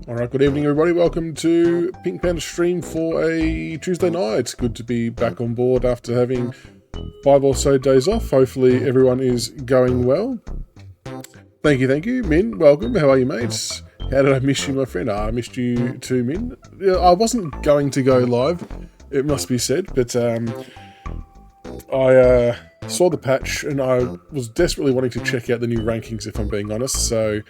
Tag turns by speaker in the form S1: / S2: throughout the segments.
S1: Alright, good evening everybody, welcome to Pink Panda stream for a Tuesday night. It's good to be back on board after having 5 or so days off. Hopefully everyone is going well. Thank you, Min, welcome, how are you mates? How did I miss you, my friend? I missed you too, Min. I wasn't going to go live, it must be said, but I saw the patch and I was desperately wanting to check out the new rankings, if I'm being honest. So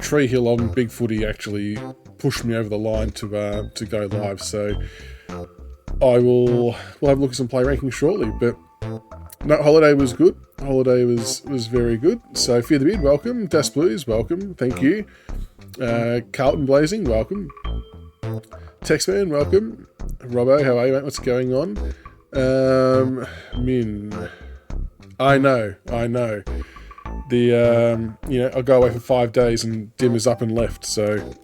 S1: Tree Hill on Big Footy actually pushed me over the line to go live. So we'll have a look at some play rankings shortly. But no, Holiday was good. Holiday was very good. So Fear the Beard, welcome. Das Blues, welcome. Thank you. Carlton Blazing, welcome. Texman, welcome. Robbo, how are you, mate? What's going on? Min. I know. I'll go away for 5 days and Dim is up and left, so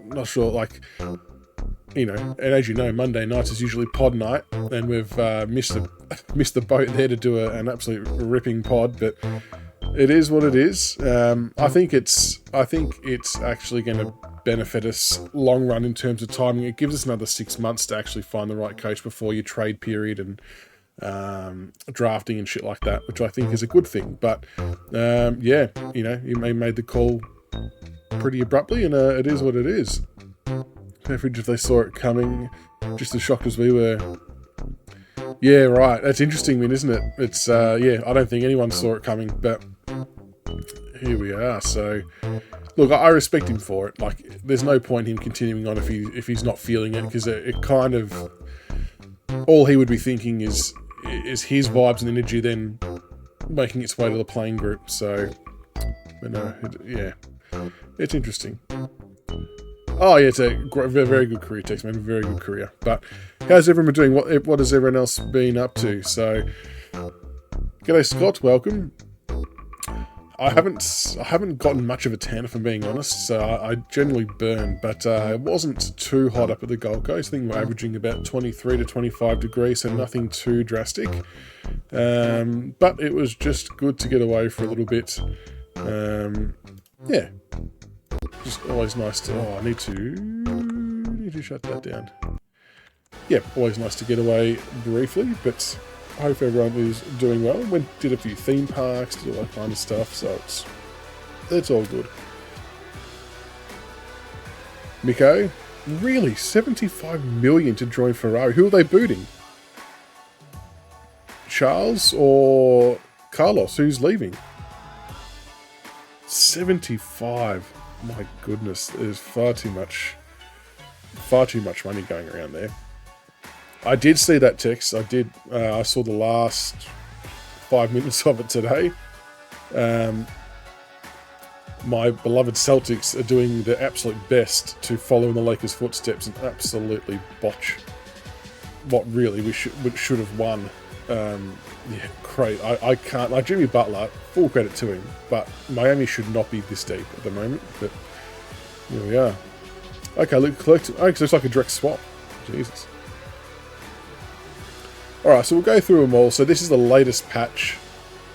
S1: not sure, and as you know, Monday nights is usually pod night, and we've missed the boat there to do an absolute ripping pod, but it is what it is. I think it's actually going to benefit us long run in terms of timing. It gives us another 6 months to actually find the right coach before your trade period and drafting and shit like that, which I think is a good thing. But you made the call pretty abruptly, and it is what it is. Average if they saw it coming, just as shocked as we were. Yeah, right. That's interesting, Min, isn't it? It's I don't think anyone saw it coming, but here we are. So look, I respect him for it. There's no point in him continuing on if he's not feeling it, because it kind of, all he would be thinking is his vibes and energy then making its way to the playing group. So, but no, it's interesting. Oh yeah, it's a very good career, Tex, man. Very good career. But how's everyone doing? What has everyone else been up to? So, g'day Scott, welcome. I haven't gotten much of a tan, if I'm being honest, so I generally burn, but it wasn't too hot up at the Gold Coast. I think we're averaging about 23 to 25 degrees, so nothing too drastic. But it was just good to get away for a little bit. Just always nice to... Oh, I need to shut that down. Yeah, always nice to get away briefly, but hope everyone is doing well. Did a few theme parks, did all that kind of stuff, so it's all good. Miko, really? 75 million to join Ferrari. Who are they booting? Charles or Carlos? Who's leaving? 75. My goodness, there's far too much money going around there. I did see that text. I saw the last 5 minutes of it today. My beloved Celtics are doing their absolute best to follow in the Lakers' footsteps and absolutely botch what really we should have won. Yeah, great. I can't, like Jimmy Butler, full credit to him, but Miami should not be this deep at the moment. But here we are. Okay, look, collective. Oh, so it's like a direct swap. Jesus. Alright, so we'll go through them all. So this is the latest patch.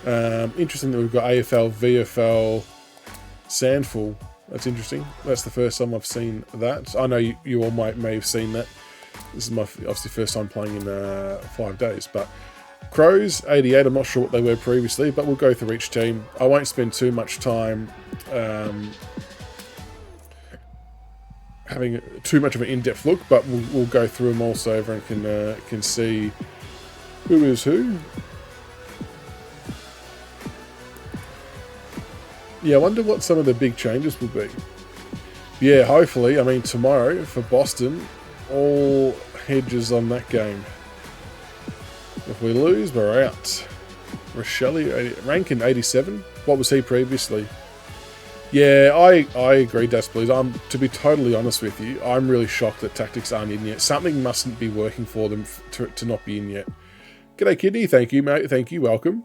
S1: Interesting that we've got AFL, VFL, Sandful. That's interesting. That's the first time I've seen that. I know you all may have seen that. This is my obviously first time playing in 5 days. But Crows, 88. I'm not sure what they were previously, but we'll go through each team. I won't spend too much time having too much of an in-depth look, but we'll go through them all so everyone can see who is who. Yeah, I wonder what some of the big changes will be. Yeah, hopefully. I mean, tomorrow for Boston, all hedges on that game. If we lose, we're out. Rochelle, Rankin 87. What was he previously? Yeah, I agree, Das Blues. To be totally honest with you, I'm really shocked that tactics aren't in yet. Something mustn't be working for them to not be in yet. G'day, Kidney. Thank you, mate. Thank you. Welcome.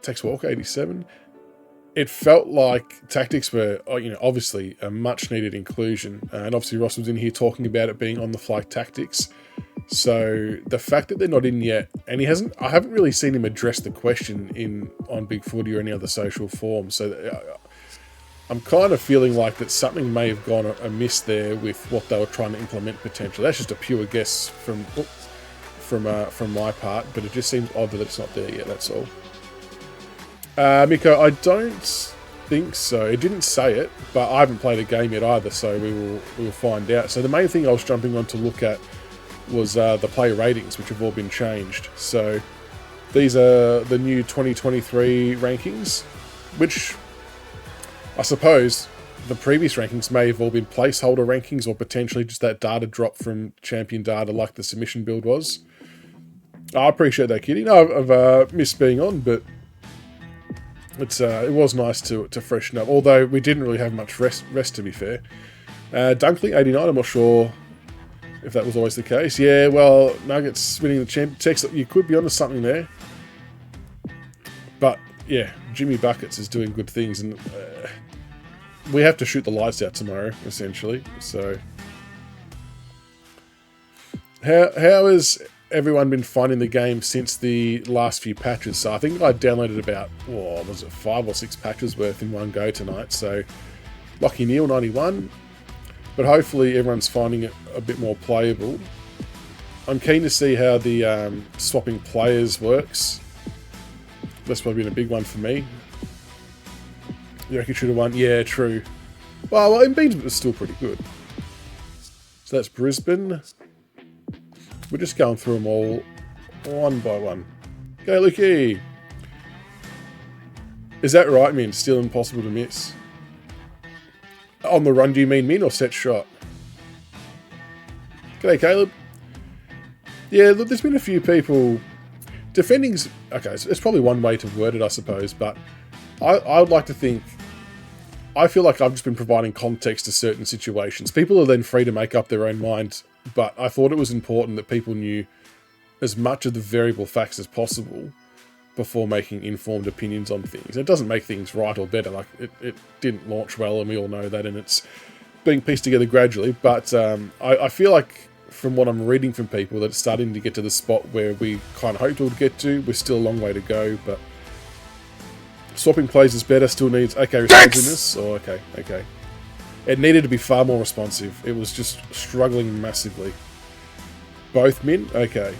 S1: Tex Walker, 87. It felt like tactics were, obviously a much-needed inclusion. And obviously Ross was in here talking about it being on-the-fly tactics. So the fact that they're not in yet, and I haven't really seen him address the question on Big Footy or any other social forum. So I'm kind of feeling like that something may have gone amiss there with what they were trying to implement potentially. That's just a pure guess from my part, but it just seems odd that it's not there yet. That's all. Miko, I don't think so. It didn't say it, but I haven't played a game yet either, so we will find out. So the main thing I was jumping on to look at was the player ratings, which have all been changed. So these are the new 2023 rankings, which I suppose the previous rankings may have all been placeholder rankings or potentially just that data drop from champion data like the submission build was. I appreciate that, Kitty. No, I've missed being on, but it was nice to freshen up, although we didn't really have much rest to be fair. Dunkley, 89, I'm not sure if that was always the case. Yeah, well, Nuggets winning the champ. Tex, you could be onto something there. But, yeah, Jimmy Buckets is doing good things, and we have to shoot the lights out tomorrow, essentially. So, how has everyone been finding the game since the last few patches? So I think I downloaded about, 5 or 6 patches worth in one go tonight. So, Lockie Neal, 91. But hopefully everyone's finding it a bit more playable. I'm keen to see how the swapping players works. That's probably been a big one for me. You reckon you should have won? Yeah, true. Well, Embiid was still pretty good. So that's Brisbane. We're just going through them all one by one. Okay, Lukey. Is that right, Min? Still impossible to miss. On the run, do you mean Min or set shot? G'day, Caleb. Yeah, look, there's been a few people defending. Okay, so it's probably one way to word it, I suppose, but I would like to think. I feel like I've just been providing context to certain situations. People are then free to make up their own mind, but I thought it was important that people knew as much of the variable facts as possible before making informed opinions on things. It doesn't make things right or better. Like it didn't launch well, and we all know that, and it's being pieced together gradually. But I feel like from what I'm reading from people that it's starting to get to the spot where we kind of hoped it would get to. We're still a long way to go, but swapping plays is better. Still needs responsiveness. Oh, okay. It needed to be far more responsive. It was just struggling massively. Both min? Okay.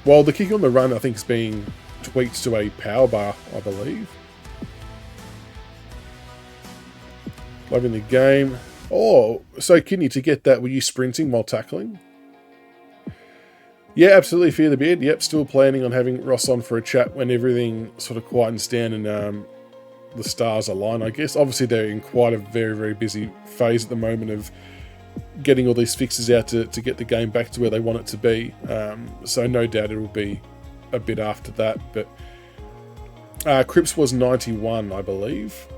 S1: Well, the kick on the run, I think, is being tweaked to a power bar, I believe. Loving the game. Oh, so Kidney, to get that, were you sprinting while tackling? Yeah, absolutely. Fear the Beard. Yep, still planning on having Ross on for a chat when everything sort of quietens down and the stars align, I guess. Obviously, they're in quite a very, very busy phase at the moment of getting all these fixes out to get the game back to where they want it to be. So no doubt it will be a bit after that. But Cripps was 91, I believe.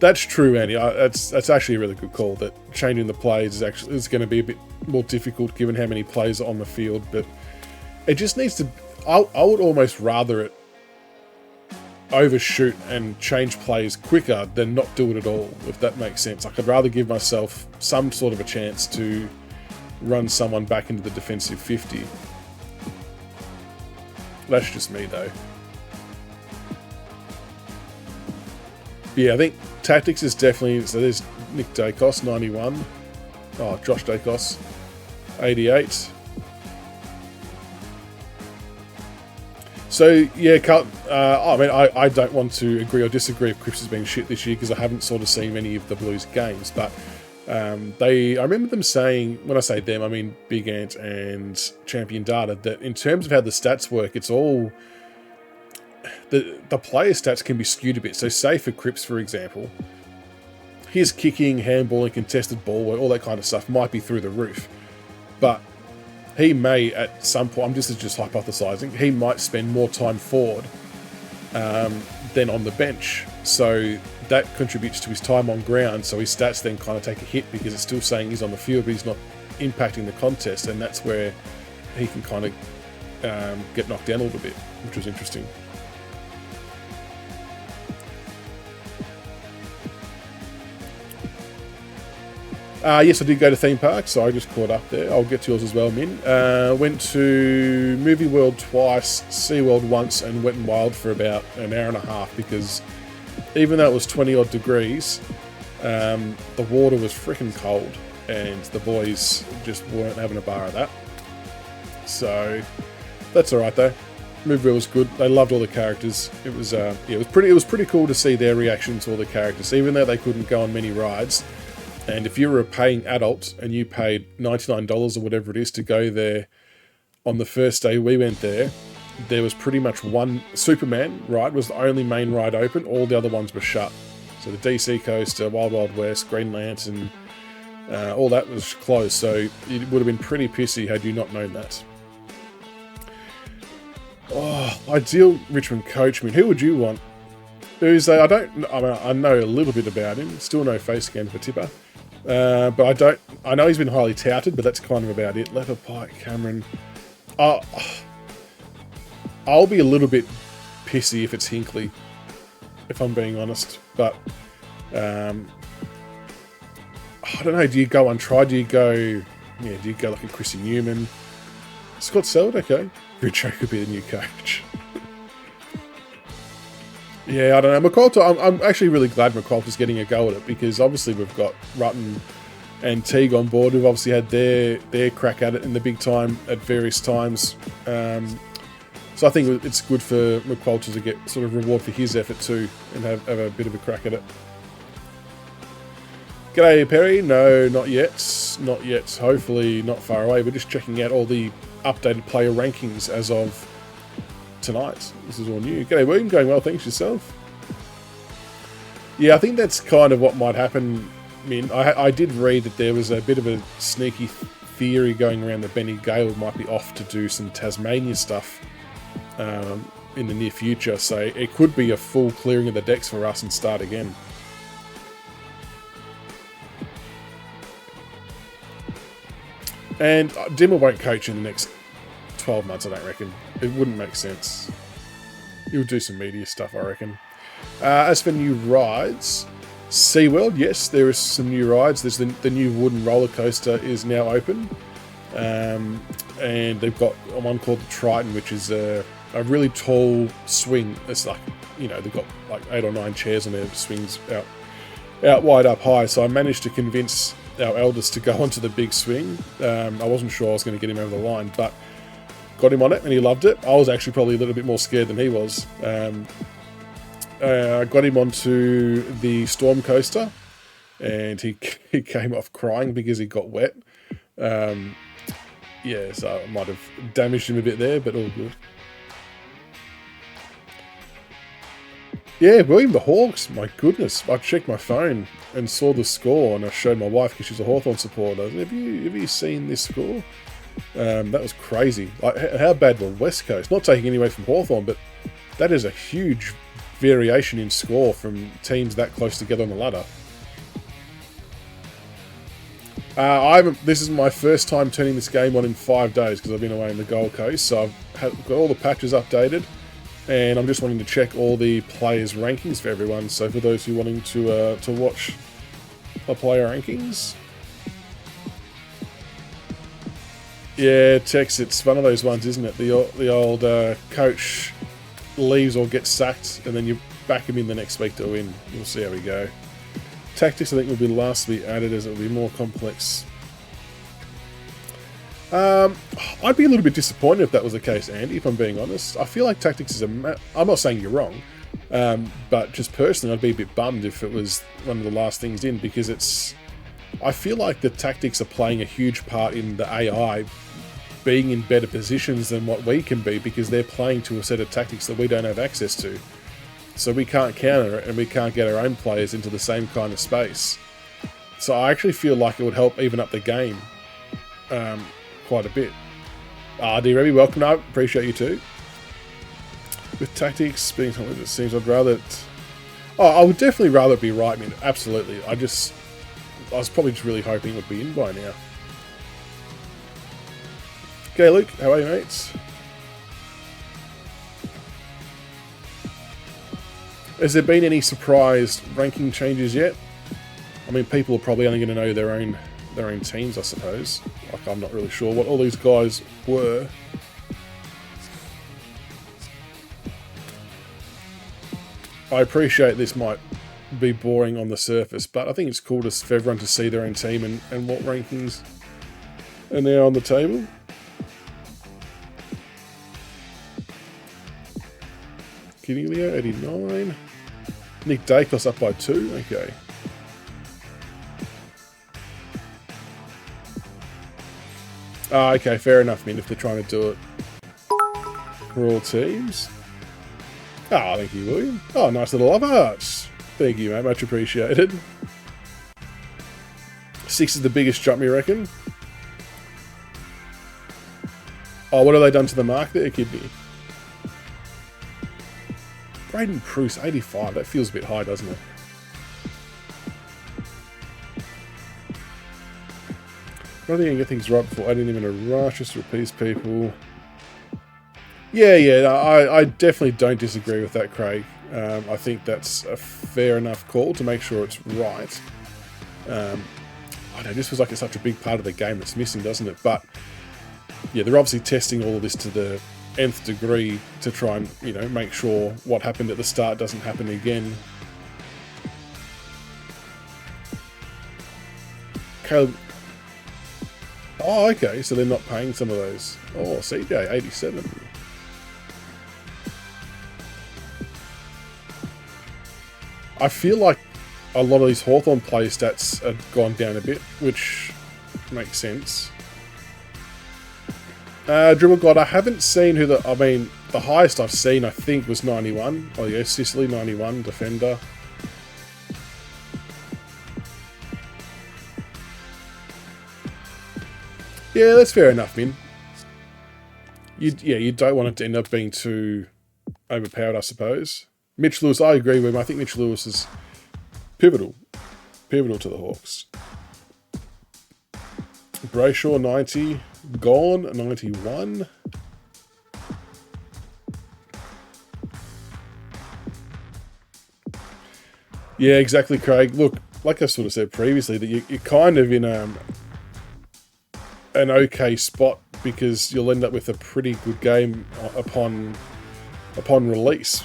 S1: That's true, Andy. That's actually a really good call. That changing the plays is going to be a bit more difficult given how many players are on the field. But it just needs to. I would almost rather it overshoot and change plays quicker than not do it at all, if that makes sense. Like, I'd rather give myself some sort of a chance to run someone back into the defensive 50. That's just me, though. Yeah, I think tactics is definitely... So there's Nick Dacos, 91. Oh, Josh Dacos, 88. So, yeah, Carlton, I mean, I don't want to agree or disagree if Cripps has been shit this year because I haven't sort of seen many of the Blues games. But I remember them saying, when I say them, I mean Big Ant and Champion Data, that in terms of how the stats work, it's all... The player stats can be skewed a bit. So say for Cripps, for example, his kicking, handballing, contested ball work, all that kind of stuff might be through the roof. But he may, at some point, I'm just hypothesising, he might spend more time forward than on the bench. So that contributes to his time on ground. So his stats then kind of take a hit because it's still saying he's on the field, but he's not impacting the contest. And that's where he can kind of get knocked down a little bit, which was interesting. Yes, I did go to theme parks, so I just caught up there. I'll get to yours as well, Min. Went to Movie World twice, SeaWorld once, and Wet n Wild for about an hour and a half because even though it was 20 odd degrees, the water was freaking cold and the boys just weren't having a bar of that. So that's all right though. Movie World was good. They loved all the characters. It was it was pretty cool to see their reaction to all the characters, even though they couldn't go on many rides. And if you were a paying adult and you paid $99 or whatever it is to go there, on the first day we went there, there was pretty much one Superman ride was the only main ride open. All the other ones were shut. So the DC Coaster, Wild Wild West, Green Lantern, all that was closed. So it would have been pretty pissy had you not known that. Oh, ideal Richmond coach. I mean, who would you want? I know a little bit about him. Still no face scan for Tipper. But I know he's been highly touted, but that's kind of about it. Leopard Pike, Cameron. I'll be a little bit pissy if it's Hinkley, if I'm being honest. But I don't know. Do you go untried? Do you go like a Chrissy Newman? Scott Selwood, okay. Richo could be the new coach. Yeah, I don't know. McQualter, I'm actually really glad McQualter's getting a go at it because obviously we've got Rutten and Teague on board who've obviously had their crack at it in the big time at various times. So I think it's good for McQualter to get sort of reward for his effort too and have a bit of a crack at it. G'day, Perry. No, not yet. Not yet. Hopefully not far away. We're just checking out all the updated player rankings as of tonight. This is all new. G'day, William. Going well, thanks. Yourself? Yeah, I think that's kind of what might happen. I mean, I did read that there was a bit of a sneaky theory going around that Benny Gale might be off to do some Tasmania stuff in the near future. So it could be a full clearing of the decks for us and start again. And Dimmer won't coach in the next 12 months, I don't reckon. It wouldn't make sense. He'll do some media stuff, I reckon. As for new rides, SeaWorld, yes, there is some new rides. There's the new wooden roller coaster is now open. And they've got one called the Triton, which is a really tall swing. It's like, they've got like 8 or 9 chairs on there, swings out wide up high. So I managed to convince our eldest to go onto the big swing. I wasn't sure I was going to get him over the line, but got him on it and he loved it. I was actually probably a little bit more scared than he was. I got him onto the storm coaster and he came off crying because he got wet. Yeah, so I might have damaged him a bit there, but all good. Yeah, William the Hawks, my goodness. I checked my phone and saw the score and I showed my wife because she's a Hawthorn supporter. Have you seen this score? That was crazy. Like, how bad were West Coast? Not taking any away from Hawthorn, but that is a huge variation in score from teams that close together on the ladder. This is my first time turning this game on in 5 days because I've been away in the Gold Coast, so I've got all the patches updated, and I'm just wanting to check all the players' rankings for everyone. So for those who are wanting to watch the player rankings, yeah, Tex, it's one of those ones, isn't it? The old coach leaves or gets sacked, and then you back him in the next week to win. We'll see how we go. Tactics, I think, will be last to be added as it will be more complex. I'd be a little bit disappointed if that was the case, Andy, if I'm being honest. I feel like tactics is I'm not saying you're wrong, but just personally, I'd be a bit bummed if it was one of the last things in, because I feel like the tactics are playing a huge part in the AI being in better positions than what we can be, because they're playing to a set of tactics that we don't have access to. So we can't counter it, and we can't get our own players into the same kind of space. So I actually feel like it would help even up the game quite a bit. D-Remy, welcome up. Appreciate you too. With tactics being something that seems, I'd rather it... Oh, I would definitely rather it be right. I mean, absolutely. I was probably just really hoping it would be in by now. Okay, Luke, how are you, mates? Has there been any surprise ranking changes yet? I mean, people are probably only going to know their own teams, I suppose. Like, I'm not really sure what all these guys were. I appreciate this might be boring on the surface, but I think it's cool for everyone to see their own team and what rankings are now on the table. Leo, 89. Nick Dacos up by 2. Okay. Okay, fair enough, man, if they're trying to do it for all teams. Thank you, William. Oh, nice little love hearts. Thank you, mate. Much appreciated. 6 is the biggest jump, you reckon? Oh, what have they done to the mark there, kidney? Braden Pruce, 85. That feels a bit high, doesn't it? I don't think I can get things right before adding them in a rush, just to appease people. Yeah, I definitely don't disagree with that, Craig. I think that's a fair enough call to make sure it's right. I know, this feels like it's such a big part of the game that's missing, doesn't it? But, yeah, they're obviously testing all of this to the nth degree to try and, make sure what happened at the start doesn't happen again. Caleb... Oh, okay, so they're not paying some of those. Oh, CJ, 87. I feel like a lot of these Hawthorn play stats have gone down a bit, which makes sense. Dribble God, I haven't seen the highest I've seen, I think, was 91. Oh yeah, Sicily, 91, defender. Yeah, that's fair enough, Min. You don't want it to end up being too overpowered, I suppose. Mitch Lewis, I agree with him. I think Mitch Lewis is pivotal to the Hawks. Brayshaw, 90. Gone, 91. Yeah, exactly, Craig. Look, like I sort of said previously, that you're kind of in an okay spot because you'll end up with a pretty good game upon release.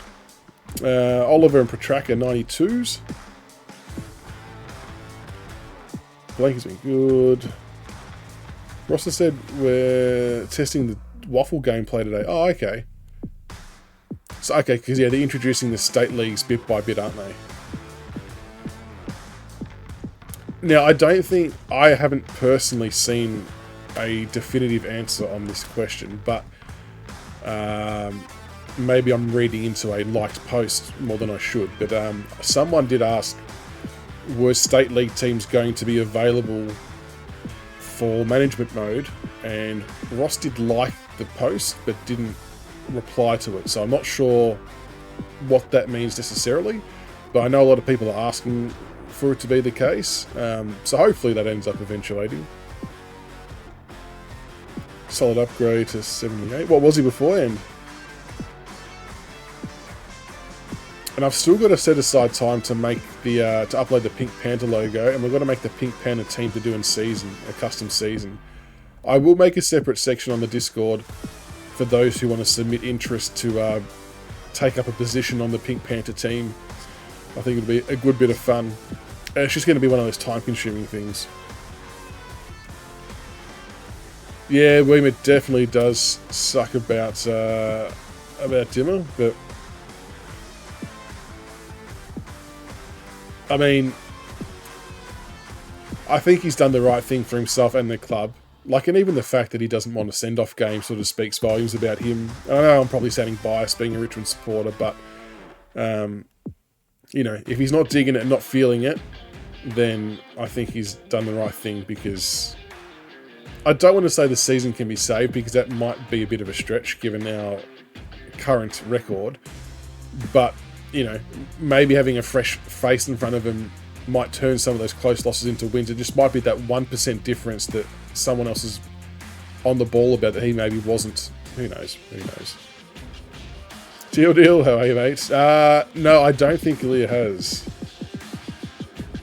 S1: Oliver and Petraka, 92s. Palenka's been good. Rossa said we're testing the waffle gameplay today. Oh, okay. So, okay, because, yeah, they're introducing the state leagues bit by bit, aren't they? Now, I haven't personally seen a definitive answer on this question, but maybe I'm reading into a liked post more than I should. But someone did ask, were state league teams going to be available for management mode? And Ross did like the post, but didn't reply to it. So I'm not sure what that means necessarily, but I know a lot of people are asking for it to be the case. So hopefully that ends up eventuating. Solid upgrade to 78. What was he beforehand? And I've still got to set aside time to make the to upload the Pink Panther logo, and we've got to make the Pink Panther team to do in season, a custom season. I will make a separate section on the Discord for those who want to submit interest to take up a position on the Pink Panther team. I think it'll be a good bit of fun. It's just going to be one of those time-consuming things. Yeah, Weemer definitely does suck about Dimmer, but I mean, I think he's done the right thing for himself and the club. Like, and even the fact that he doesn't want a send-off game sort of speaks volumes about him. I know I'm probably sounding biased being a Richmond supporter, but, you know, if he's not digging it and not feeling it, then I think he's done the right thing, because I don't want to say the season can be saved, because that might be a bit of a stretch given our current record. But, you know, maybe having a fresh face in front of him might turn some of those close losses into wins. It just might be that 1% difference that someone else is on the ball about that he maybe wasn't. Who knows? Who knows? Deal, how are you, mate? No, I don't think Ilya has.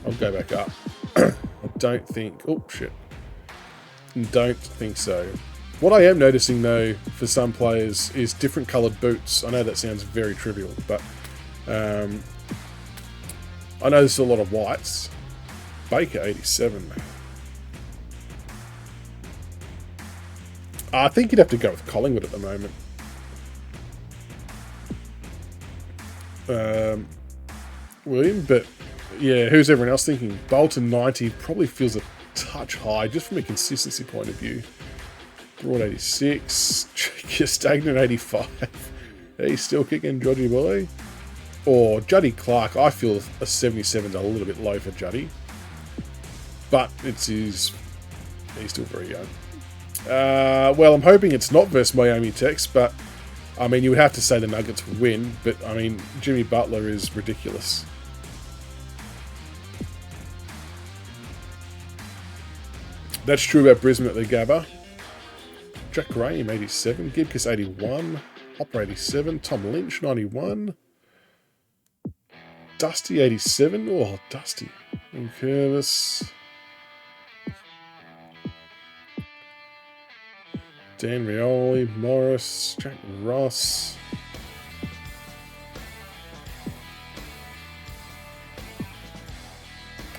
S1: I'll go back up. I don't think... Oh, shit. Don't think so. What I am noticing, though, for some players is different coloured boots. I know that sounds very trivial, but I know there's a lot of whites. Baker, 87. I think you'd have to go with Collingwood at the moment. William, but yeah, who's everyone else thinking? Bolton, 90, probably feels a touch high, just from a consistency point of view. Broad, 86. Stagnant, 85. He's still kicking, Georgie boy. Or Juddy Clark, I feel a 77 is a little bit low for Juddy. But he's still very young. Well, I'm hoping it's not versus Miami Tex, but I mean, you would have to say the Nuggets would win, but I mean, Jimmy Butler is ridiculous. That's true about Brisbane at the Gabba. Jack Graham, 87. Gibcus, 81. Hopper, 87. Tom Lynch, 91. Dusty, 87. Oh, Dusty. And Curvis. Dan Rioli, Morris, Jack Ross.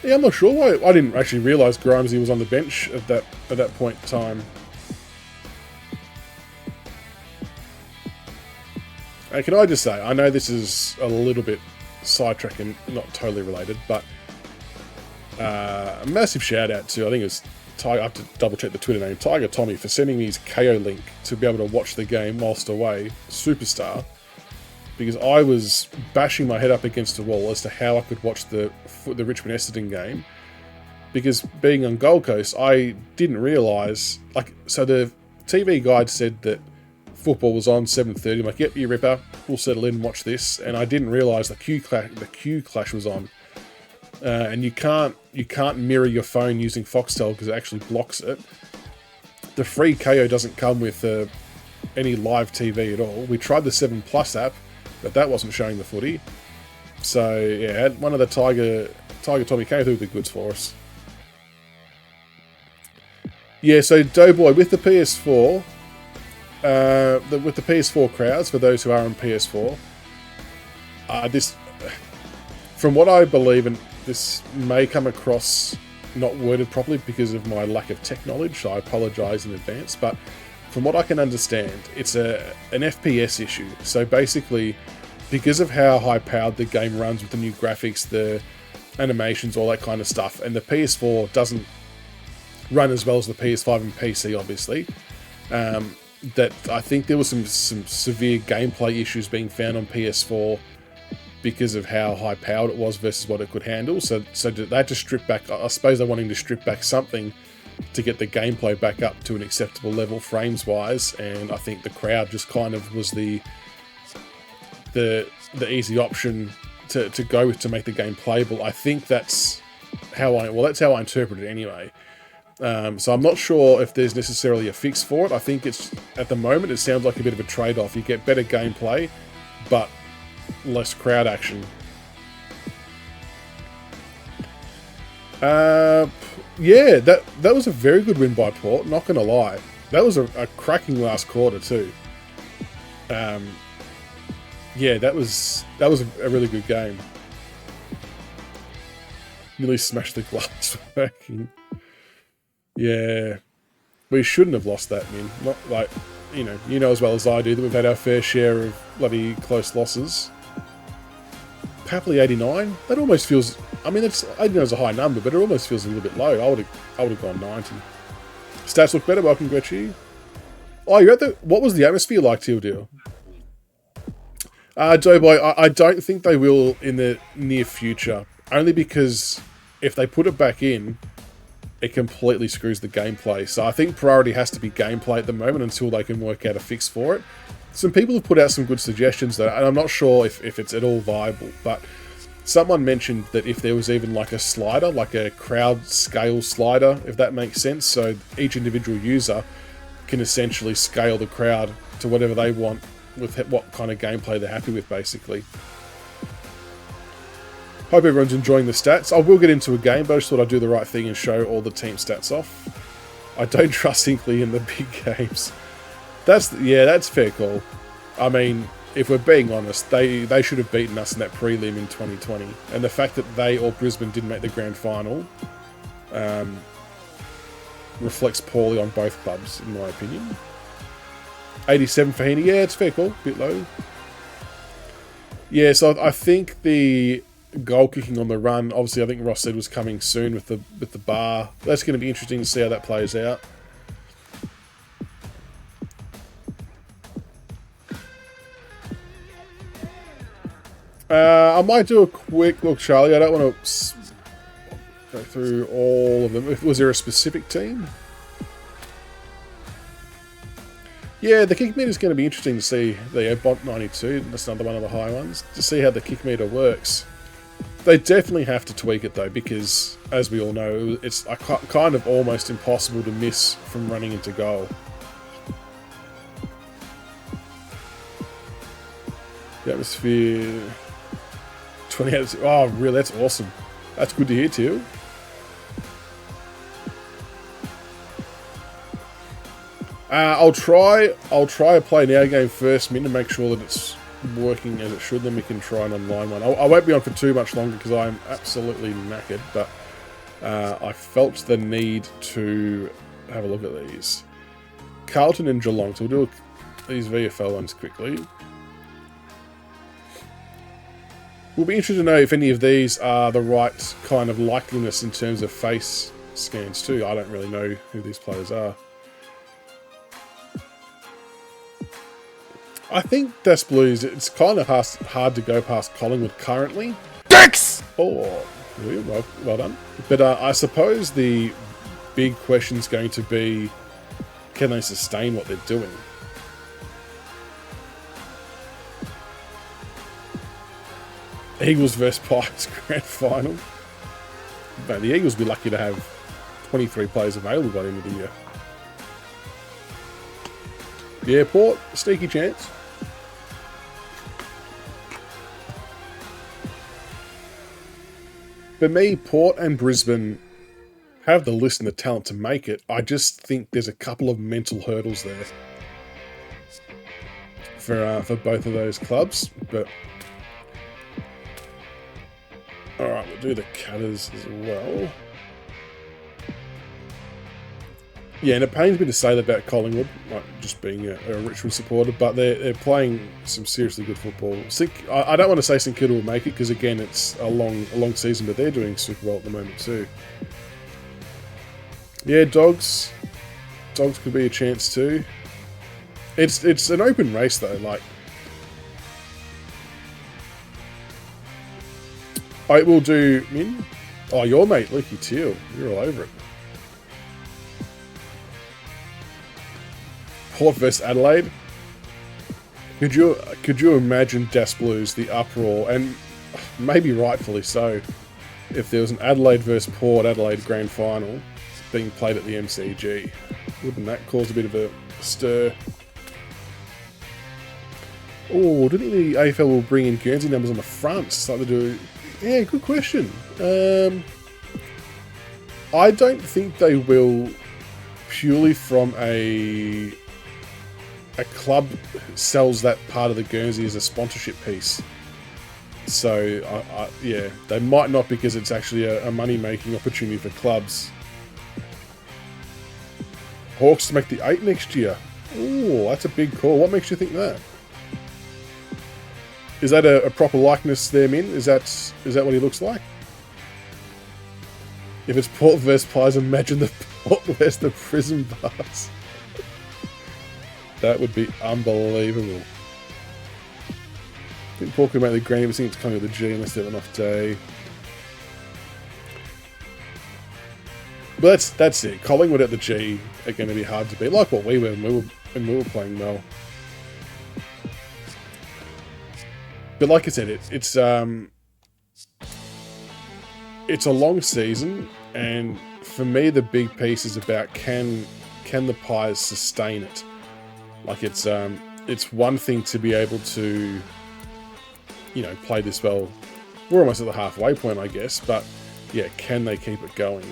S1: Yeah, I'm not sure why. I didn't actually realise Grimesy was on the bench at that point in time. And can I just say, I know this is a little bit sidetracked and not totally related, but a massive shout out to, I think it was Tiger, I have to double check the Twitter name, Tiger Tommy, for sending me his KO link to be able to watch the game whilst away. Superstar. Because I was bashing my head up against the wall as to how I could watch the Richmond Essendon game. Because being on Gold Coast, I didn't realise, like, so the TV guide said that football was on 7:30. I'm like, yep, you ripper, we'll settle in and watch this. And I didn't realise the Q clash was on. And you can't mirror your phone using Foxtel because it actually blocks it. The free KO doesn't come with any live TV at all. We tried the 7 Plus app, but that wasn't showing the footy. So yeah, one of the Tiger Tommy came through the goods for us. Yeah, so Doughboy with the PS4, with the PS4 crowds, for those who are on PS4, this, from what I believe, and this may come across not worded properly because of my lack of tech knowledge, so I apologise in advance. But from what I can understand, it's an FPS issue. So basically, because of how high-powered the game runs with the new graphics, the animations, all that kind of stuff, and the PS4 doesn't run as well as the PS5 and PC, obviously, that I think there was some severe gameplay issues being found on PS4 because of how high-powered it was versus what it could handle. So they had to strip back, I suppose they're wanting to strip back something to get the gameplay back up to an acceptable level frames-wise, and I think the crowd just kind of was the easy option to go with to make the game playable. I think that's how I interpret it anyway. So I'm not sure if there's necessarily a fix for it. I think it's, at the moment, it sounds like a bit of a trade-off. You get better gameplay, but less crowd action. Yeah, that was a very good win by Port, not gonna lie. That was a cracking last quarter too. Yeah, that was a really good game. Nearly smashed the glass working. Yeah, we shouldn't have lost that, man. Not like, you know as well as I do that we've had our fair share of bloody close losses. Papley 89. That almost feels. I mean, it's, I know it's a high number, but it almost feels a little bit low. I would have gone 90. Stats look better. Welcome, Gretchy. Oh, you're at the. What was the atmosphere like, Teal Deal? Doughboy, I don't think they will in the near future. Only because if they put it back in, it completely screws the gameplay. So I think priority has to be gameplay at the moment until they can work out a fix for it. Some people have put out some good suggestions though, and I'm not sure if it's at all viable, but someone mentioned that if there was even like a slider, like a crowd scale slider, if that makes sense, so each individual user can essentially scale the crowd to whatever they want with what kind of gameplay they're happy with, basically. Hope everyone's enjoying the stats. I will get into a game, but I just thought I'd do the right thing and show all the team stats off. I don't trust Hinkley in the big games. That's fair call. I mean, if we're being honest, they should have beaten us in that prelim in 2020. And the fact that they or Brisbane didn't make the grand final reflects poorly on both clubs, in my opinion. 87 for Heaney. Yeah, it's fair call. Bit low. Yeah, so I think the goal kicking on the run, obviously I think Ross said was coming soon with the bar. That's going to be interesting to see how that plays out. I might do a quick look, Charlie. I don't want to go through all of them. Was there a specific team? Yeah, the kick meter is going to be interesting to see. The Bont 92, that's another one of the high ones, to see how the kick meter works. They definitely have to tweak it though, because as we all know, it's kind of almost impossible to miss from running into goal. The atmosphere 28. Oh, really? That's awesome. That's good to hear too. I'll try a play now game first, Min, to make sure that it's working as it should. Then we can try an online one. I won't be on for too much longer because I'm absolutely knackered. But I felt the need to have a look at these. Carlton and Geelong. So we'll do these VFL ones quickly. We'll be interested to know if any of these are the right kind of likeliness in terms of face scans too. I don't really know who these players are. I think Des Blues, it's kind of hard to go past Collingwood currently. Dicks! Oh, well done. But I suppose the big question is going to be, can they sustain what they're doing? Eagles versus Pies grand final. But the Eagles will be lucky to have 23 players available by the end of the year. Yeah, Port, sneaky chance. For me, Port and Brisbane have the list and the talent to make it. I just think there's a couple of mental hurdles there for both of those clubs. But all right, we'll do the Cutters as well. Yeah, and it pains me to say that about Collingwood, like just being a Richmond supporter, but they're playing some seriously good football. I don't want to say St Kilda will make it because again it's a long season, but they're doing super well at the moment too. Yeah, Dogs could be a chance too. It's an open race though. Like I will do Min. Oh, your mate Lukey Teal, you're all over it. Port versus Adelaide. Could you imagine Das Blues, the uproar, and maybe rightfully so, if there was an Adelaide versus Port Adelaide grand final being played at the MCG? Wouldn't that cause a bit of a stir? Oh, do you think the AFL will bring in Guernsey numbers on the fronts like they do? Yeah, good question. I don't think they will, purely from a club sells that part of the Guernsey as a sponsorship piece. So, yeah, they might not because it's actually a money-making opportunity for clubs. Hawks to make the 8 next year. Oh, that's a big call. What makes you think that? Is that a proper likeness there, Min? Is that what he looks like? If it's Port versus Pies, imagine the Port versus the prison bars. That would be unbelievable. I think Port could make the grand, but I think it's coming with the G unless they have an off day. But that's it. Collingwood at the G are going to be hard to beat, like what we were when we were playing well. But like I said, it's a long season, and for me the big piece is about can the Pies sustain it. Like it's one thing to be able to, you know, play this well. We're almost at the halfway point, I guess, but yeah, can they keep it going?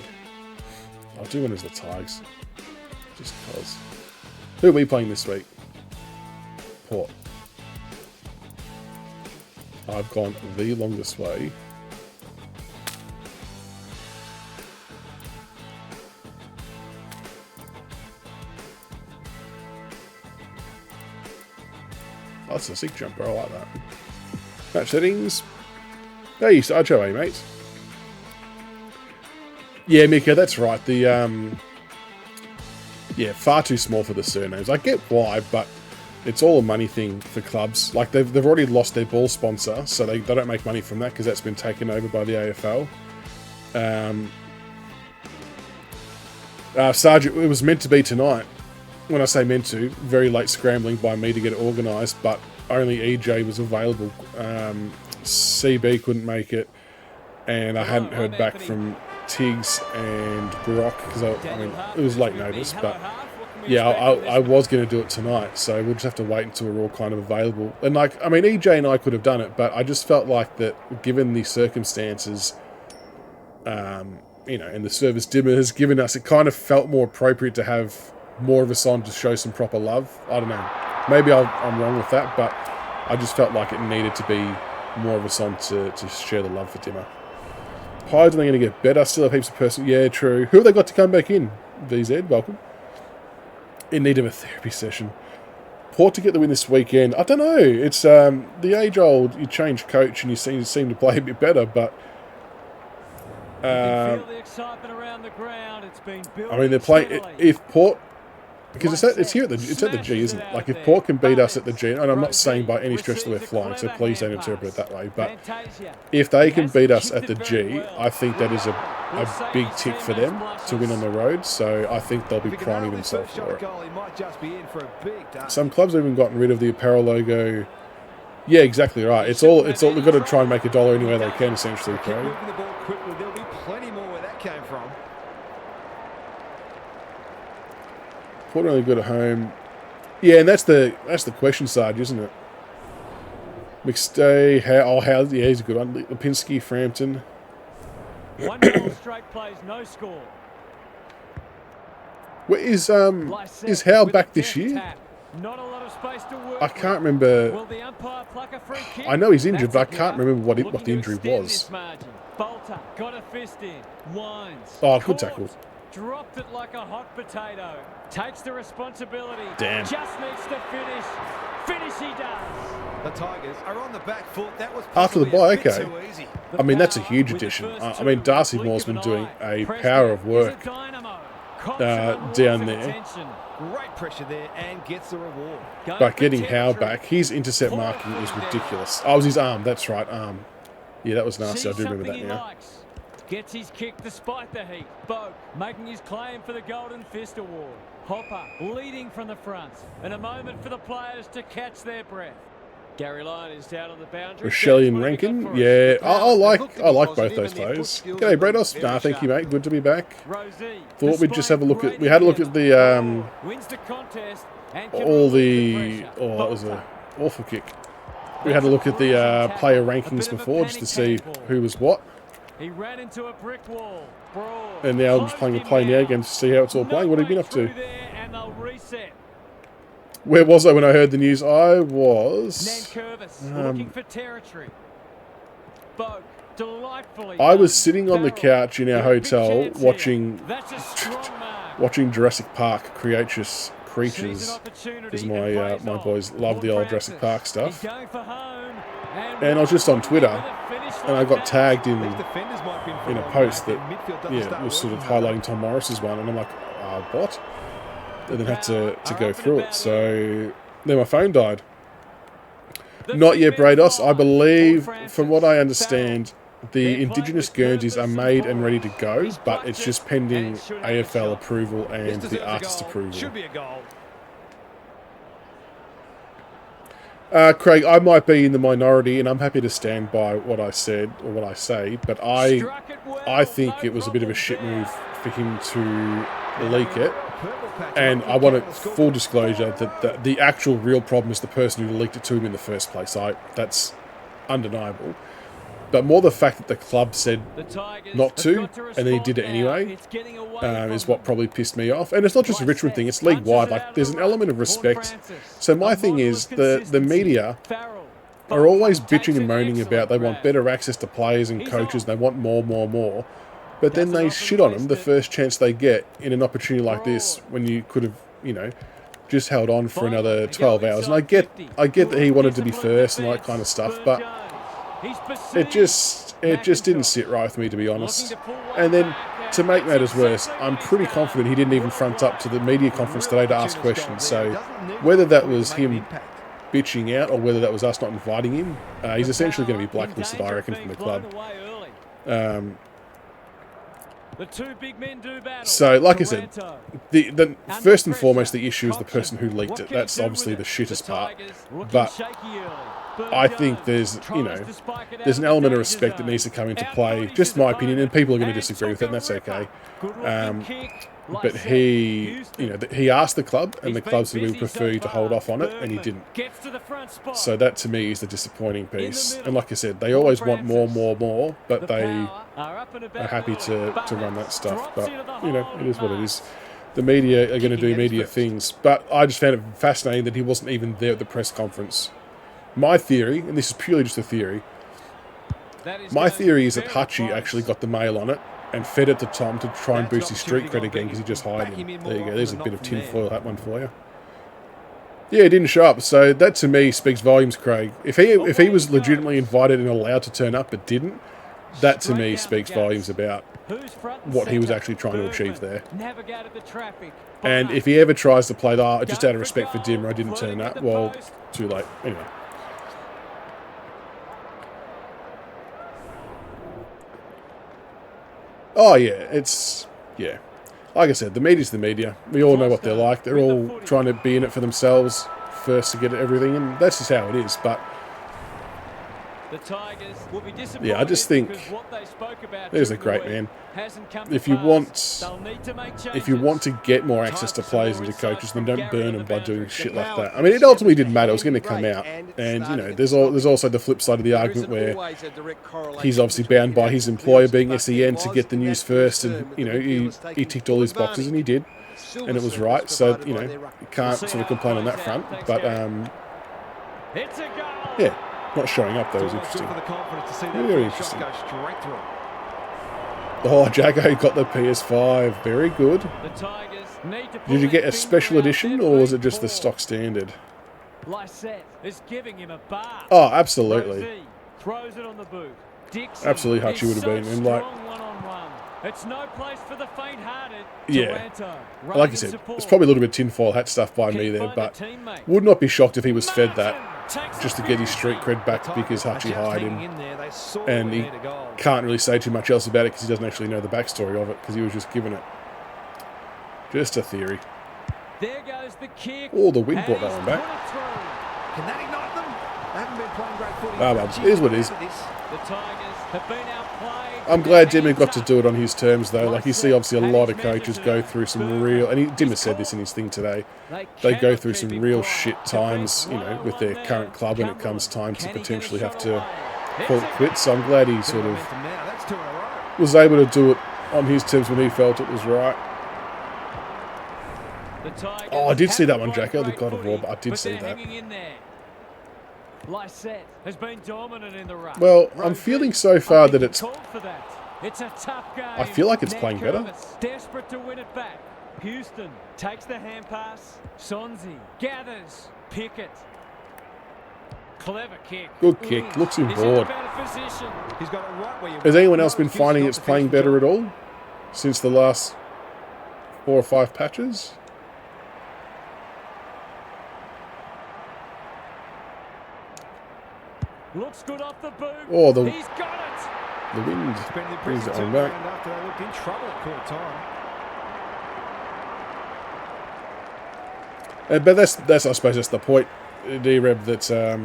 S1: I'll do one as the Tigers, just cause. Who are we playing this week? Port. I've gone the longest way. Oh, that's a sick jumper. I like that. Match settings. Hey, Sarcho, eh, mate? Yeah, Mika, that's right. The yeah, far too small for the surnames. I get why, but it's all a money thing for clubs. Like they've already lost their ball sponsor, so they don't make money from that because that's been taken over by the AFL. Sergeant, it was meant to be tonight. When I say meant to, very late scrambling by me to get it organised, but only EJ was available. CB couldn't make it, and I hadn't heard back from Tiggs and Brock because I mean it was late notice, but yeah, I was going to do it tonight, so we'll just have to wait until we're all kind of available. And like, I mean, EJ and I could have done it, but I just felt like that, given the circumstances, you know, and the service Dimmer has given us, it kind of felt more appropriate to have more of us on to show some proper love. I don't know. Maybe I'm wrong with that, but I just felt like it needed to be more of us on to share the love for Dimmer. Pies, are they going to get better? Still have heaps of person. Yeah, true. Who have they got to come back in? VZ, welcome. In need of a therapy session. Port to get the win this weekend. I don't know. It's the age-old, you change coach and you seem to play a bit better, but I mean, they're playing. If Port, because it's here at the G, isn't it? Like if Port can beat us at the G, and I'm not saying by any stretch that we're flying, so please don't interpret it that way. But if they can beat us at the G, I think that is a big tick for them to win on the road. So I think they'll be priming themselves for it. Some clubs have even gotten rid of the apparel logo. Yeah, exactly right. It's all they've got to try and make $1 any way they can, essentially, Craig. Port only good at home. Yeah, and that's the question, Sarge, isn't it? McStay, yeah, he's a good one. Lipinski, Frampton.
S2: 1 straight plays, no score.
S1: Where is Howe back this year?
S2: Not a lot of space to work.
S1: I can't remember.
S2: Will the umpire pluck a free kick?
S1: I know he's injured, but I can't remember what the injury was.
S2: Bolter got a fist in. Wines.
S1: Oh, good tackle.
S2: Dropped it like a hot potato. Takes the responsibility.
S1: Damn.
S2: Just needs to finish. Finish he does.
S3: The Tigers are on the back foot. That was
S1: After the
S3: possibly
S1: bye,
S3: a bit
S1: okay.
S3: too easy.
S1: I mean, that's a huge addition. I mean, Darcy Moore's been doing a power of work down there.
S3: Great pressure there and gets the reward.
S1: But getting Howe back, his intercept marking is ridiculous. Oh, it was his arm. That's right, arm. Yeah, that was nasty. I do remember that now.
S2: Gets his kick despite the heat. Boak making his claim for the Golden Fist Award. Hopper leading from the front. And a moment for the players to catch their breath. Gary Lyon is down on the boundary.
S1: Rochelle and Rankin. Yeah, I like both those players. G'day, Brados. Nah, thank you, mate. Good to be back. Thought we'd just have a look at... We had a look at the...
S2: wins the contest and
S1: all the... Oh, that was an awful kick. We had a look at the player rankings before just to see who was what.
S2: He ran into a brick wall. Broad.
S1: And now I'm just playing a play now again to see how it's all playing. What have you been up to?
S2: And they'll reset.
S1: Where was I when I heard the news? I was...
S2: looking for territory. Boak, delightfully
S1: I was sitting on the couch in our hotel watching Jurassic Park Creatures, because my my boys love the old Jurassic Park stuff. And I was just on Twitter, and I got tagged in a post that was sort of highlighting Tom Morris's one, and I'm like, what? And then had to go through it. So then my phone died. Not yet, Brados. I believe, from what I understand, the Indigenous Guernseys are made and ready to go, but it's just pending AFL approval and the artist approval. Craig, I might be in the minority, and I'm happy to stand by what I said, or what I say, but I think it was a bit of a shit move for him to leak it. And I want it full disclosure that the actual real problem is the person who leaked it to him in the first place. That's undeniable. But more the fact that the club said not to, and then he did it anyway, is what probably pissed me off. And it's not just a Richmond thing, it's league-wide. Like, there's an element of respect. So my thing is, the media are always bitching and moaning about they want better access to players and coaches, they want more. But then they shit on them the first chance they get in an opportunity like this, when you could have, just held on for another 12 hours. And I get that he wanted to be first and all that kind of stuff, but it just didn't sit right with me, to be honest. And then, to make matters worse, I'm pretty confident he didn't even front up to the media conference today to ask questions. So whether that was him bitching out or whether that was us not inviting him, he's essentially going to be blacklisted, I reckon, from the club. So, like I said, the first and foremost, the issue is the person who leaked it. That's obviously the shittest part. But I think there's an element of respect that needs to come into play. Just my opinion, and people are going to disagree with it, and that's okay. But he asked the club, and the club said we prefer you to hold off on it, and he didn't. So that to me is the disappointing piece. And like I said, they always want more, but they are happy to run that stuff. But it is what it is. The media are going to do media things. But I just found it fascinating that he wasn't even there at the press conference. My theory, and this is purely just a theory, my theory is that Hutchie actually got the mail on it and fed it to Tom to try and boost his street cred again because he just hired him. There you go. There's a bit of tinfoil, that one for you. Yeah, he didn't show up. So that to me speaks volumes, Craig. If he was legitimately invited and allowed to turn up but didn't, that to me speaks volumes about what he was actually trying to achieve there. And if he ever tries to play that, just out of respect for Dimmer, I didn't turn up, well, too late. Anyway. Oh, yeah. Like I said, the media's the media. We all know what they're like. They're all trying to be in it for themselves first to get everything, and that's just how it is. But yeah, I just think there's a great man. If you want to get more access to players and to coaches, then don't burn them by doing shit like that. I mean, it ultimately didn't matter. It was going to come out, and there's also the flip side of the argument where he's obviously bound by his employer being SEN to get the news first, and he ticked all his boxes, and he did, and it was right. So you can't sort of complain on that front. But yeah. Not showing up, though, is interesting. Very interesting. Oh, Jacko got the PS5. Very good.
S2: The Tigers need to pull
S1: Did you get
S2: their
S1: a special
S2: finger out.
S1: edition,
S2: They're
S1: or was it
S2: being
S1: just the
S2: poor.
S1: stock standard?
S2: Lysette is giving him a bar.
S1: Oh, absolutely.
S2: Rosie throws it on the boot. Dixon
S1: Absolutely Hutchie
S2: is
S1: would have
S2: so
S1: been. And like,
S2: strong one-on-one. It's no place for the faint-hearted.
S1: yeah.
S2: Taranto,
S1: Like
S2: running
S1: you said,
S2: support.
S1: it's probably a little bit tinfoil hat stuff by
S2: Can
S1: me
S2: he
S1: there,
S2: find a
S1: but
S2: teammate?
S1: would not be shocked if he was fed that
S2: Takes
S1: just to
S2: it
S1: get his street cred back
S3: The
S1: because
S3: Tigers
S1: Hutchie
S3: are just
S1: hired
S3: hanging
S1: him.
S3: in there. They sorely
S1: And he
S3: need a goal.
S1: can't really say too much else about it because he doesn't actually know the backstory of it because he was just given it. Just a theory.
S2: There goes the kick.
S1: Oh, the wind
S2: And
S1: brought that
S2: he's
S1: one back.
S2: put it through.
S3: Can that ignite them? They haven't been playing great footy.
S1: Ah, well, it is what it is.
S2: The Tigers have been outplayed.
S1: I'm glad Dimmer got to do it on his terms, though. Like, you see, obviously, a lot of coaches go through some real... And Dimmer said this in his thing today. They go through some real shit times, you know, with their current club when it comes time to potentially have to call it quits. So I'm glad he sort of
S3: Now, that's 2 in a row.
S1: was able to do it on his terms when he felt it was right. Oh, I did see that one, Jacko, the God of War, but I did see that.
S2: Lysette has been dominant in the ruck.
S1: Well, I'm feeling so far that it's...
S2: It's a tough game.
S1: I feel like it's playing better.
S2: Desperate to win it back. Houston takes the hand pass. Sonzi gathers. Pickett. Clever kick.
S1: Good kick. Looks him
S2: He's in
S1: bored.
S2: a better position.
S3: He's got it right where you
S1: Has
S3: want.
S1: anyone else been
S3: No excuse
S1: finding
S3: not
S1: it's
S3: to
S1: playing
S3: finish the
S1: better at
S3: job.
S1: all since the last 4 or 5 patches?
S2: Looks good off the boot.
S1: Oh, the
S2: He's got it.
S1: wind
S3: It's been the
S1: brings
S3: impressive
S1: it on back.
S3: turnaround after they looked in trouble at quarter time.
S1: But that's I suppose that's the point, D-Reb, that's I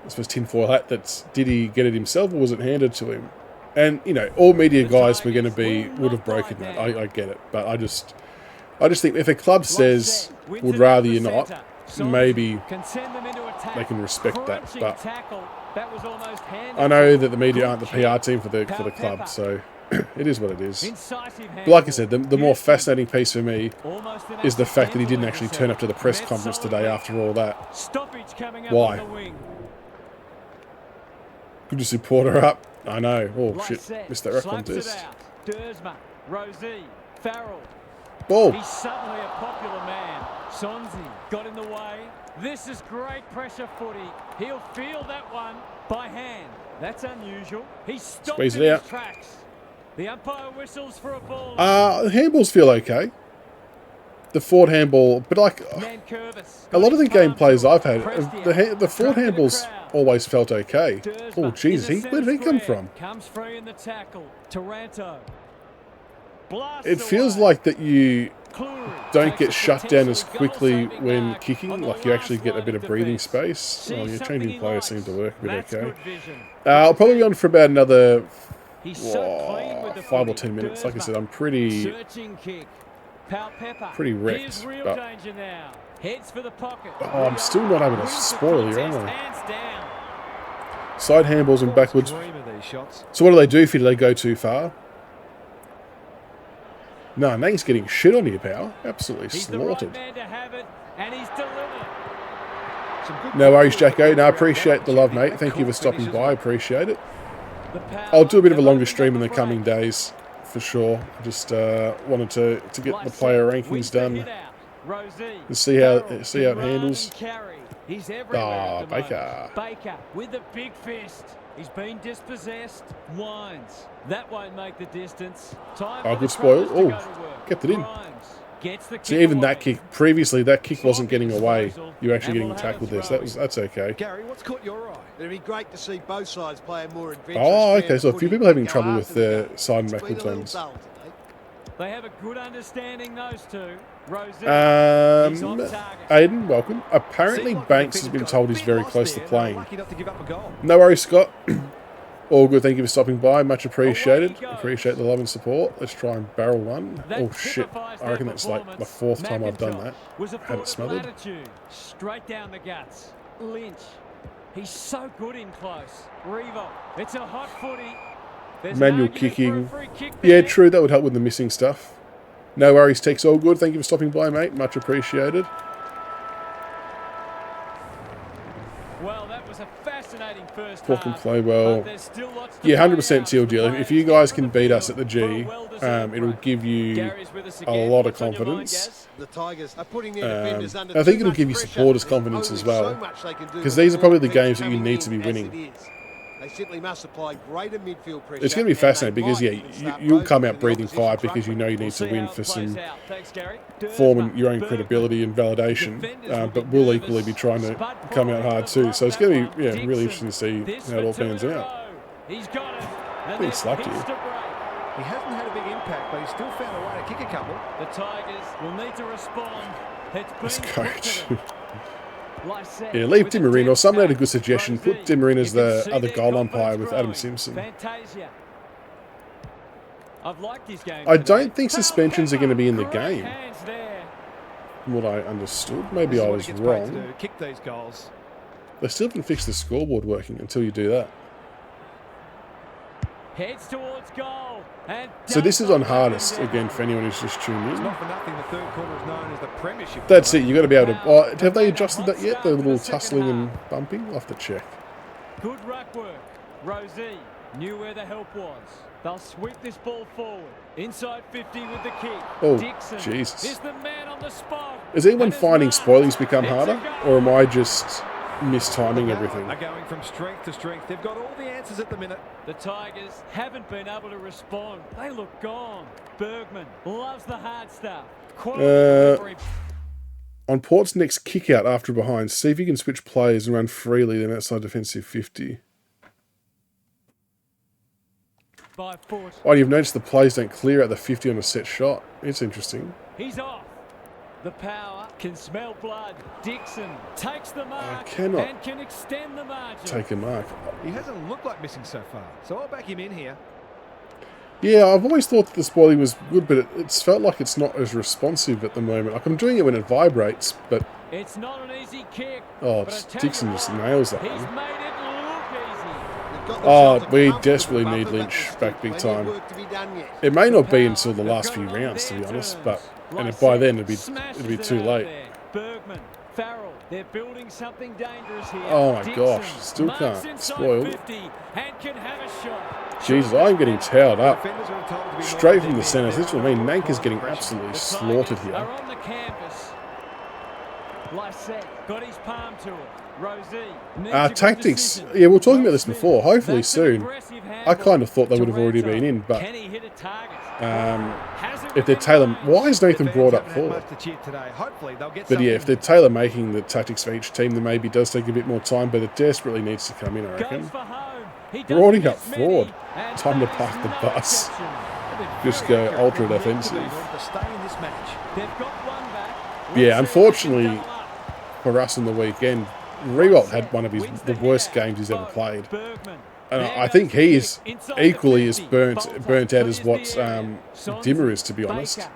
S1: suppose tinfoil hat, that's did he get it himself or was it handed to him? And, you know, all media guys were going to be, would have broken that. I get it. But I just think if a club says, would rather you not, maybe they can respect that. But I know that the media aren't the PR team for the club, so it is what it is. But like I said, the more fascinating piece for me is the fact that he didn't actually turn up to the press conference today after all that. Why? Good to see Porter up. I know. Oh, shit. Missed that ref contest.
S2: Dersma, Rosie, Farrell.
S1: Ball.
S2: He's suddenly a popular man. Sonzi got in the way. This is great pressure footy. He'll feel that one by hand. That's unusual. He stopped
S1: Squeeze
S2: in
S1: it
S2: his
S1: out.
S2: tracks. The umpire whistles for a ball.
S1: Handballs feel okay. The Ford handball, but like
S2: Nankervis
S1: a lot of the
S2: got his
S1: game plays
S2: palms
S1: I've had, the Ford handballs always felt okay. Oh, Jesus, where did he come from?
S2: Comes free in the tackle. Taranto.
S1: It feels like that you don't get shut down as quickly when kicking, like you actually get a bit of breathing space. Oh, your changing players seem to work a bit okay. I'll probably be on for about another 5 or 10 minutes. Like I said, I'm pretty wrecked. But
S2: Heads for the pocket.
S1: oh, I'm still not able to spoil here, am I? Side handballs and backwards.
S3: Dream of these shots.
S1: So what do they do for you? Do they go too far? No, Nate's getting shit on here, pal. Absolutely slaughtered. No worries, Jacko. No, I appreciate the love, mate. Thank you for stopping by. I appreciate it. I'll do a bit of a longer stream in the coming days, for sure. I just wanted to get the player rankings done and see how it handles. Ah, Baker.
S2: Baker with the big fist. He's been dispossessed. Wines. That won't make the distance. Time
S1: Oh,
S2: for
S1: good
S2: the
S1: spoil.
S2: Crows to go
S1: Oh,
S2: to work.
S1: kept it in.
S2: Grimes gets the
S1: See,
S2: kick
S1: even that
S2: away.
S1: kick, previously that kick wasn't getting away. You were actually
S2: And
S1: getting
S2: we'll have
S1: tackled
S2: a
S1: there, so that's okay.
S3: Gary, what's caught your eye?
S4: It'd be great to see both sides play a more adventurous
S1: Oh, okay,
S4: brand
S1: so a
S4: of
S1: few
S4: footy.
S1: people having
S4: Go
S1: trouble with
S4: after the
S1: the
S4: game.
S1: side and
S4: It's been
S1: backwards
S4: a little
S1: ones.
S4: dull today.
S2: They have a good understanding, those two. Rosie. He's on target.
S1: Aiden, welcome. Apparently
S3: Seemed like
S1: Banks
S3: the
S1: has been
S3: defence
S1: told
S3: got a
S1: he's
S3: bit
S1: very
S3: lost
S1: close to
S3: there. They were
S1: playing.
S3: lucky not to give up a goal.
S1: No worries, Scott. All good, thank you for stopping by. Much appreciated. Appreciate the love and support. Let's try and barrel one.
S2: That
S1: Oh shit,
S2: typifies
S1: I
S2: their
S1: reckon that's like the
S2: performance.
S1: 4th time I've done that.
S2: Was a
S1: Had it
S2: forward
S1: smothered.
S2: attitude. Straight down the guts. Lynch. He's so good in close. Revo. It's a hot footy. There's an
S1: Manual
S2: argument for a
S1: kicking.
S2: free kick
S1: Yeah,
S2: there.
S1: true, that would help with the missing stuff. No worries, Tex, all good. Thank you for stopping by, mate. Much appreciated.
S2: Well, that was a fascinating first
S1: Paul can
S2: half,
S1: play well.
S2: but there's still lots to
S1: Yeah,
S2: play
S1: 100%
S2: out.
S1: Teal deal.
S2: The
S1: If you
S2: players
S1: guys
S2: get on
S1: can
S2: the
S1: beat us at
S2: field
S1: the
S2: for a
S1: G,
S2: well-deserved
S1: it'll
S2: break.
S1: give you
S2: Gary's with us
S1: a
S2: again.
S1: lot of
S2: What's on your mind,
S1: confidence.
S2: Gaz?
S4: The Tigers are putting their defenders under
S1: I think
S4: too
S1: it'll
S4: much
S1: give you
S4: pressure.
S1: supporters
S4: There's
S1: confidence as
S4: only
S1: well.
S4: so much they can do
S1: Because
S4: when
S1: these are
S4: the
S1: probably the
S4: ball
S1: games that you
S4: keeps
S1: need to be
S4: coming in
S1: winning.
S4: as it is. They simply must apply greater midfield pressure.
S1: It's going to be
S4: and
S1: fascinating
S4: they
S1: because,
S4: might
S1: yeah,
S4: even start
S1: you'll come
S4: both
S1: out
S4: in the
S1: breathing
S4: opposition
S1: fire
S4: truck
S1: because you know you need
S2: We'll
S1: to
S2: see
S1: win
S2: how it
S1: for
S2: plays
S1: some
S2: out. Thanks, Gary.
S1: form and your own
S2: Bergman.
S1: credibility and validation.
S2: Defenders will
S1: But
S2: be
S1: we'll
S2: nervous.
S1: equally be trying to
S2: Spud
S1: come out
S2: probably
S1: hard
S2: would
S1: too.
S2: have
S1: So it's
S2: loved
S1: going
S2: that
S1: to be
S2: one.
S1: really
S2: Dixon.
S1: interesting to see
S2: This
S1: how it all
S2: for two
S1: pans
S2: in a
S1: out.
S2: row. He's got it. And
S1: He
S2: they've
S1: slapped you.
S2: pinched a break.
S3: He hasn't had a big impact, but he's still found a way to kick a couple.
S2: The Tigers will need to respond. It's
S1: This
S2: been
S1: coach.
S2: put to them. Lysette
S1: Yeah, leave
S2: with the
S1: Dimmerin, or
S2: depth
S1: someone had a
S2: back.
S1: good suggestion. Put
S2: Rosie.
S1: Dimmerin as
S2: You can
S1: the
S2: see
S1: other
S2: their
S1: goal
S2: confidence
S1: umpire with Adam
S2: growing.
S1: Simpson.
S2: Fantasia. I've liked his game
S1: I
S2: today.
S1: don't think suspensions are going to be in the
S2: Great
S1: game,
S2: hands there.
S1: from what I understood. Maybe
S3: This is
S1: I
S3: what
S1: was
S3: he gets paid to
S1: wrong.
S3: do, kick these goals.
S1: They still haven't fixed the scoreboard working until you do that.
S2: Heads towards goal. And
S1: So this is on
S2: does not
S1: hardest,
S2: let him
S1: again,
S2: down.
S1: for anyone who's just tuned
S3: It's
S1: in.
S3: not for nothing the third quarter is known as the premiership.
S1: That's it, you've got to be able to... Oh, have they
S2: Made a
S1: adjusted
S2: hot
S1: that yet?
S2: start
S1: The
S2: to
S1: little
S2: the second
S1: tussling and
S2: half.
S1: bumping? I'll have to check.
S2: Good ruck work. Rosie knew where the help was. They'll sweep this ball forward. Inside 50 with the kick.
S1: Oh,
S2: Dixon
S1: Jesus.
S2: is the man on the spot.
S1: Is anyone
S2: And it's
S1: finding
S2: marked.
S1: spoilies become
S2: It's a
S1: harder?
S2: goal.
S1: Or am I just mistiming everything?
S3: Are going from strength to strength. They've got all the answers at the minute.
S2: The Tigers haven't been able to respond. They look gone. Bergman loves the hard stuff. Quality delivery.
S1: On Port's next kick out after behind, see if you can switch players and run freely then outside defensive 50.
S2: By foot.
S1: Oh, you've noticed the plays don't clear out the 50 on a set shot. It's interesting.
S2: He's off. The power can smell blood. Dixon takes the mark
S1: cannot
S2: and can extend the margin.
S1: Take a mark.
S3: He hasn't looked like missing so far, so I'll back him in here.
S1: Yeah, I've always thought that the spoilie was good, but it's felt like it's not as responsive at the moment. Like, I'm doing it when it vibrates, but...
S2: It's not an easy kick.
S1: Oh,
S2: but I tell
S1: Dixon
S2: you
S1: just
S2: what,
S1: nails that
S2: He's
S1: one.
S2: made it look easy.
S4: They've got
S1: Oh,
S4: themselves a
S1: we
S4: comfortable
S1: desperately
S4: buffer,
S1: need
S4: but
S1: Lynch
S4: there's
S1: back
S4: still
S1: big
S4: plenty of
S1: time.
S4: work to be done yet.
S1: It may not be
S2: Power.
S1: until the
S2: They've
S1: last
S2: got
S1: few
S2: it on
S1: rounds, to be
S2: their
S1: honest,
S2: terms.
S1: but... And
S2: Lysette
S1: by then, it'd be
S2: smashes
S1: too
S2: it out
S1: late.
S2: there. Bergman, Farrell, they're building something dangerous here.
S1: Oh my
S2: Dixon
S1: gosh, still
S2: marks
S1: can't.
S2: inside
S1: Spoiled.
S2: 50 and can have a shot.
S1: Jesus, I'm getting towed up.
S3: Defenders are told to be
S1: Straight
S3: more
S1: from the
S3: defensive.
S1: centre. This is what I mean.
S3: They're
S1: Nanker's getting
S3: pressure.
S1: absolutely
S2: The
S1: slaughtered
S2: Tigers
S1: here.
S2: are on the canvas. Lysette got his palm to it. Rosie needs a good
S1: Tactics.
S2: decision.
S1: Yeah, we were talking about this
S2: Rosie,
S1: before. Hopefully
S2: that's an
S1: soon.
S2: aggressive
S1: I
S2: handball.
S1: kind of thought they would have already
S2: Taranto.
S1: been in, but
S2: Can he hit a target? Has it
S1: if they're
S2: within
S1: tailor...
S2: range.
S1: Why is Nathan
S3: The
S1: brought
S3: fans
S1: up
S3: haven't had
S1: forward?
S3: much to cheer today. Hopefully they'll get
S1: But yeah, if
S3: something.
S1: they're tailor-making the tactics for each team, then maybe it does take a bit more time, but it desperately needs to come in, I
S2: Goes
S1: reckon.
S2: for home. He
S1: Broughting
S2: doesn't
S1: up
S2: miss many,
S1: forward.
S2: and
S1: Time to
S2: that
S1: park
S2: is
S1: the
S2: no
S1: bus.
S2: exception.
S1: Just go
S3: Very
S1: ultra
S3: accurate
S1: defensive.
S3: in order to stay in this match.
S2: They've got one back.
S1: Yeah,
S2: Let's see if they can
S1: unfortunately,
S2: double up.
S1: for us on the weekend, Rewalt had one of the worst games he's ever played.
S2: Bergman.
S1: And
S2: There
S1: I
S2: goes
S1: think
S2: the
S1: he
S2: kick
S1: is
S2: inside the
S1: equally as
S2: 50.
S1: burnt
S2: Bolter
S1: out as
S2: clears
S1: what
S2: the area.
S1: Dimmer is, to be honest.
S2: Baker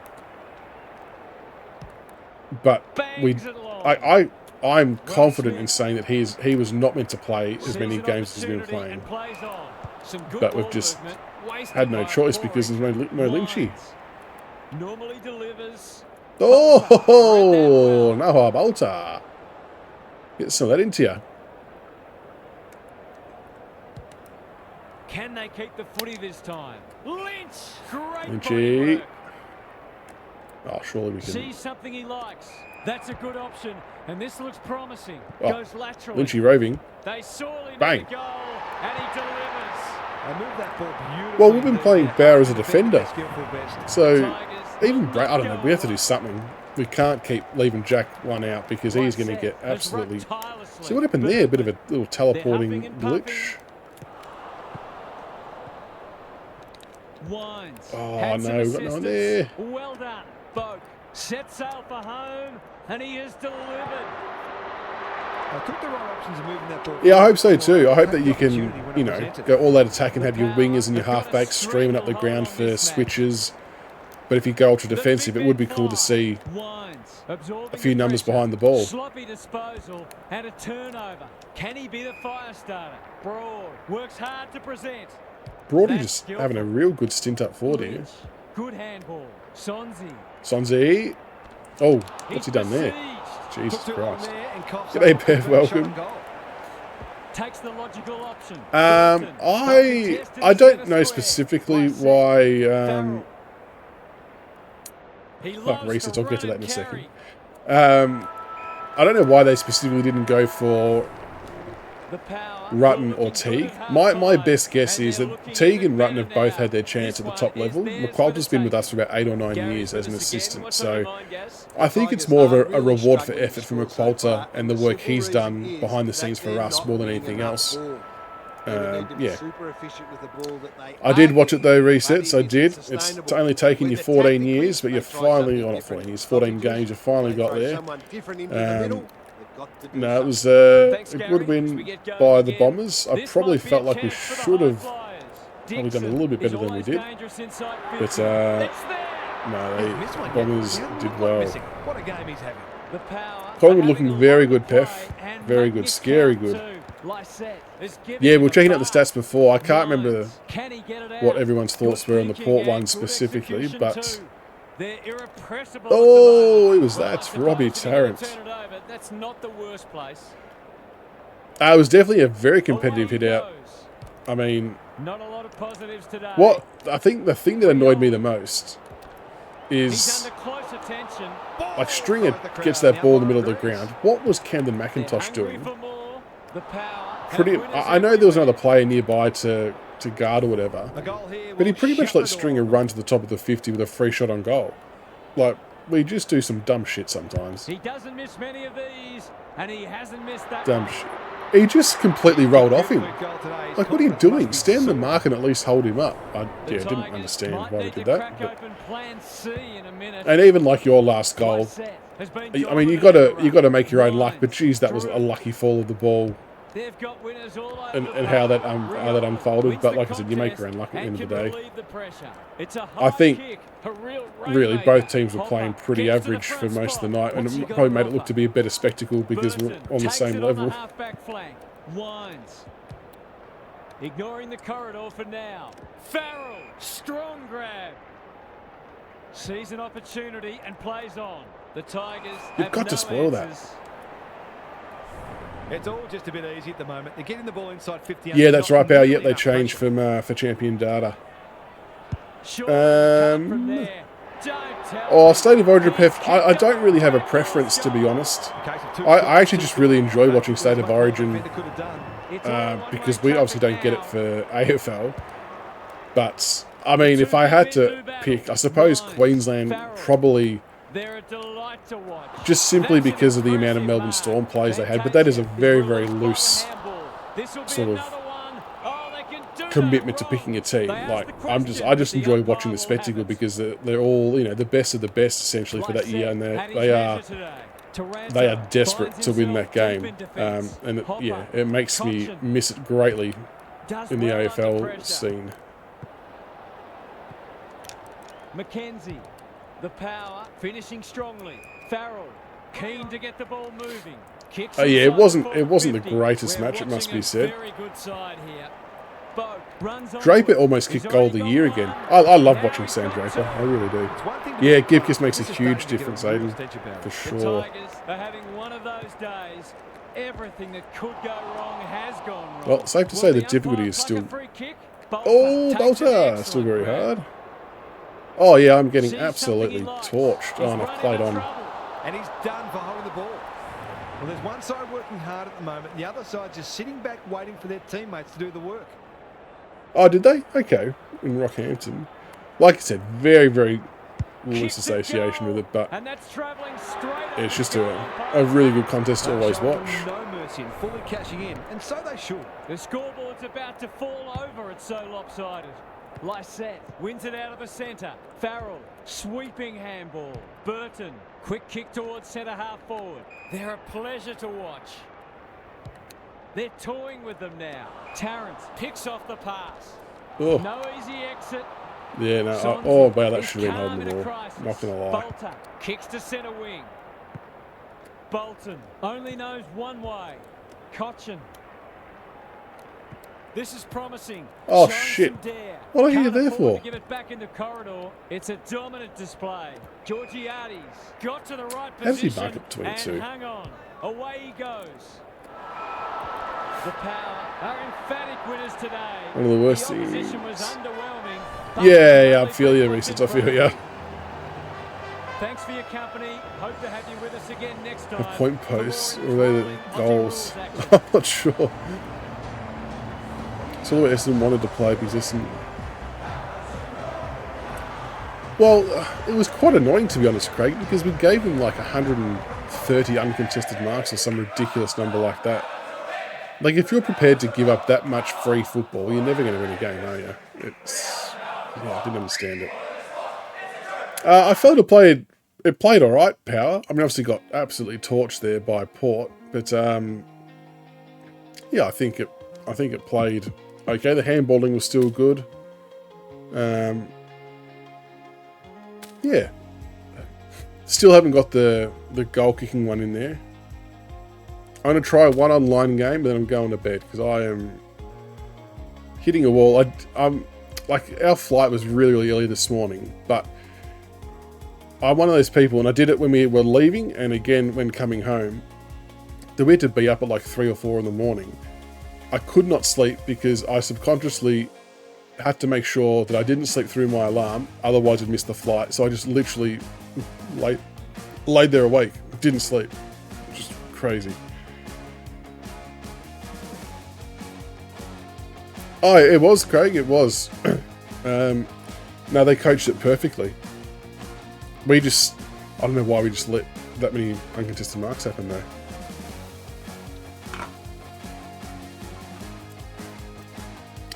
S1: But
S2: bangs it along.
S1: I'm confident in saying that he was not meant to play as many
S2: Sees an
S1: games as he's been
S2: opportunity
S1: playing.
S2: and plays on. Some good
S1: But we've
S2: ball
S1: just
S2: movement, wasted
S1: had no
S2: by
S1: choice
S2: Corey.
S1: because there's no Lynchy.
S2: Wines. Normally delivers.
S1: Oh, Noah Bolter. Get some of that into you.
S2: Can they keep the footy this time? Lynch! Great
S1: Lynchy.
S2: body work.
S1: Oh, surely we can.
S2: Sees something he likes. That's a good option, and this looks promising.
S1: Oh,
S2: Goes laterally.
S1: Lynchy roving.
S2: They sorely
S1: Bang.
S2: need a goal, and he delivers.
S3: They moved that ball beautifully.
S1: Well, we've been playing Bauer as a defender.
S3: Skillful best.
S1: So,
S2: Tigers
S1: even
S2: will
S1: I don't know,
S2: not
S1: we have to
S2: go
S1: do something. We can't keep leaving Jack one out because he's going to get
S2: Lysette has
S1: absolutely...
S2: run tirelessly.
S1: See what happened there? A bit of a little teleporting
S2: huffing and puffing.
S1: glitch.
S2: Wines.
S1: Oh,
S2: Had some
S1: no, we've got no one there.
S2: assistance. Well done. Boak set sail for home, and he has delivered.
S3: They took the right options of moving that ball.
S1: Yeah, I hope so too. I hope that
S3: Take
S1: you
S3: the
S1: can,
S3: opportunity when it
S1: you know,
S3: presented.
S1: go all out attack and have your
S2: Power.
S1: wingers and your
S2: They've got a
S1: halfbacks streaming up the
S2: stranglehold
S1: ground
S2: on
S1: for
S2: this match.
S1: switches. But if you go ultra defensive, it would be cool to see
S2: Wines, absorbing
S1: a few
S2: the
S1: numbers
S2: pressure.
S1: behind the ball.
S2: Sloppy disposal and a turnover. Can he be the fire starter? Broad works hard to present.
S1: Brody
S2: That's
S1: just having a
S2: skillful.
S1: real good stint up forward here.
S2: Lynch, good handball. Sonzi.
S1: Sonzi. Oh, what's
S2: He's
S1: he done there?
S2: besieged.
S1: Jesus
S3: Took too long
S1: Christ.
S3: there and coughs
S1: G'day,
S3: up.
S1: Bev,
S3: Good shot
S1: welcome.
S3: and goal.
S2: Takes the logical option.
S1: I don't know specifically why. Research. I'll get to that in a second. I don't know why they specifically didn't go for Rutten or Teague. My best guess is that Teague and Rutten have both had their chance at the top level. McQualter's been with us for about 8 or 9 years as an assistant, so I think it's more of a reward for effort for McQualter and the work he's done behind the scenes for us more than anything else. Yeah. I did watch it though, Resets, I did. It's only taken you 14 years, but you're finally, or not 14 years, 14 games, you finally got there. No, it was a good win by the Bombers. I probably felt like we should have probably done a little bit better than we did. But, no, the Bombers did well.
S3: What a game he's having.
S1: Collingwood looking very good, Pef. Very good, scary good. Yeah, we were checking out the stats before. I can't remember what everyone's thoughts were on the Port one specifically, but... Oh, it was that's Robbie Tarrant.
S2: That's not the worst place.
S1: It was definitely a very competitive hit out. I mean,
S2: not a lot of positives today.
S1: What I think the thing that annoyed me the most is like Stringer gets that ball in the middle of the ground. What was Camden McIntosh doing? I know there was another player nearby to guard or whatever, but he pretty much let Stringer run to the top of the 50 with a free shot on goal. Like, we just do some dumb shit sometimes.
S2: He doesn't miss many of these, and he hasn't missed that.
S1: Dumb shit. He just completely rolled off him. Like, what are you doing? Stand the mark and at least hold him up. I didn't understand why we did that. But. And even like your last goal, I mean, you gotta make your own luck. But geez, that was a lucky fall of the ball. And how that unfolded. But like I said, you make your own luck at the end of the day. I think really both teams were playing pretty average for most of the night, and it probably made it look to be a better spectacle because we're on the same level.
S2: Ignoring the corridor for now. Farrell, strong grab. Sees an opportunity and plays on. The Tigers
S1: You've got to spoil that.
S3: It's all just a bit easy at the moment. They're getting the ball inside 50.
S1: Yeah, that's right, Bow. Yep, they changed from for champion data. State of Origin, Pef. I don't really have a preference, to be honest. I actually just really enjoy watching State of Origin because we obviously don't get it for AFL. But I mean, if I had to pick, I suppose Queensland probably. Just simply because of the amount of Melbourne Storm players they had, but that is a very, very loose sort of commitment to picking a team. Like I just enjoy watching the spectacle because they're all the best of the best essentially for that year, and they are desperate to win that game. And it makes me miss it greatly in the AFL scene.
S2: Mackenzie. The power, finishing strongly. Farrell, keen to get the ball moving.
S1: Yeah, it wasn't the greatest match, it must be said. Draper almost kicked goal of the year again. I love watching Sam Draper, I really do. Yeah, Gibkiss makes a huge difference, Aiden, for sure.
S2: The Tigers are having one of those days. Everything that could go wrong has gone wrong.
S1: Well, safe to say the difficulty is still... Oh, Bolter! Still very hard. Oh, yeah, I'm getting absolutely torched. Oh, and I've played on.
S3: And he's done for holding the ball. Well, there's one side working hard at the moment. The other side just sitting back waiting for their teammates to do the work.
S1: Oh, did they? Okay. In Rockhampton. Like I said, very, very loose association with it, but it's just a really good contest to always watch.
S3: No mercy in fully cashing in, and so they should.
S2: The scoreboard's about to fall over. It's so lopsided. Lysette wins it out of the centre. Farrell, sweeping handball. Burton, quick kick towards centre half forward. They're a pleasure to watch. They're toying with them now. Tarrant picks off the pass.
S1: Oh.
S2: No easy exit.
S1: Yeah, no. Oh, wow, that should have been holding the ball. Not going to lie.
S2: Bolter kicks to centre wing. Bolton only knows one way. Cochin. This is promising.
S1: Oh, shit. What are you there for?
S2: Give it back into corridor. It's a dominant display. Georgiades got to the right position.
S1: How's he back at 22?
S2: And hang on. Away he goes. The Power are emphatic winners today.
S1: One of the worst
S2: The opposition
S1: things.
S2: was underwhelming. but
S1: Yeah, I
S2: only
S1: feel you,
S2: three
S1: Reese.
S2: points
S1: I
S2: in
S1: feel you.
S2: Thanks for your company. Hope to have you with us again next
S1: The
S2: time.
S1: point
S2: for more
S1: posts, or are they the
S2: enthralling Aussie
S1: goals?
S2: rules action.
S1: I'm not sure. So what Essendon wanted to play because Essendon... Well, it was quite annoying to be honest, Craig, because we gave them like 130 uncontested marks or some ridiculous number like that. Like, if you're prepared to give up that much free football, you're never going to win a game, are you? It's... Yeah, I didn't understand it. I felt it played all right, Power. I mean, obviously got absolutely torched there by Port, but yeah, I think it played okay. The handballing was still good. Yeah, still haven't got the goal kicking one in there. I'm gonna try one online game, but then I'm going to bed because I am hitting a wall. I'm like, our flight was really early this morning, but I'm one of those people, and I did it when we were leaving and again when coming home, that we had to be up at like 3 or 4 in the morning. I could not sleep because I subconsciously had to make sure that I didn't sleep through my alarm, otherwise I'd miss the flight. So I just literally laid there awake, didn't sleep. Just crazy. Oh, it was, Craig, it was. No, they coached it perfectly. I don't know why we just let that many uncontested marks happen though.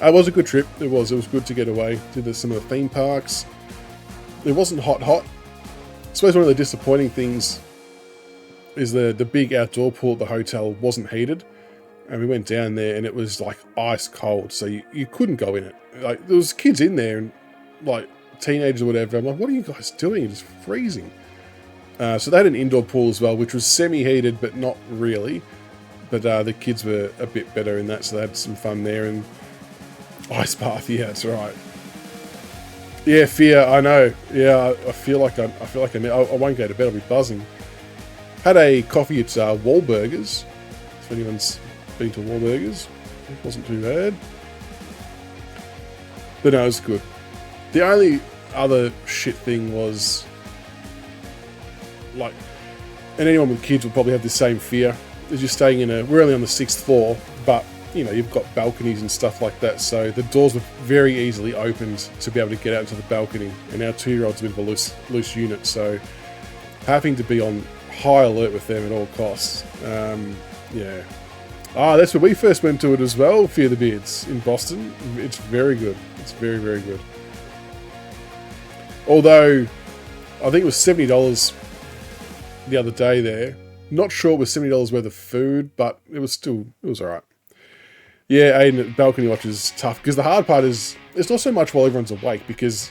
S1: It was a good trip. It was good to get away to some of the theme parks. It wasn't hot. I suppose one of the disappointing things is the big outdoor pool at the hotel wasn't heated. And we went down there and it was like ice cold. So you couldn't go in it. Like, there was kids in there and like teenagers or whatever. I'm like, what are you guys doing? It's freezing. So they had an indoor pool as well, which was semi-heated, but not really. But the kids were a bit better in that, so they had some fun there. And ice bath, yeah, that's right. Yeah, fear, I know. Yeah, I feel like I won't go to bed. I'll be buzzing. Had a coffee at Wahlburgers. If anyone's been to Wahlburgers, it wasn't too bad. But no, it was good. The only other shit thing was, like, and anyone with kids will probably have the same fear, is you're staying we're only on the 6th floor, but, you know, you've got balconies and stuff like that, so the doors were very easily opened to be able to get out to the balcony, and our 2-year-old's a bit of a loose unit, so having to be on high alert with them at all costs. Yeah. That's where we first went to it as well, Fear the Beards, in Boston. It's very good. It's very good. Although, I think it was $70 the other day there. Not sure it was $70 worth of food, but it was alright. Yeah, Aiden, balcony watch is tough, because the hard part is, it's not so much while everyone's awake, because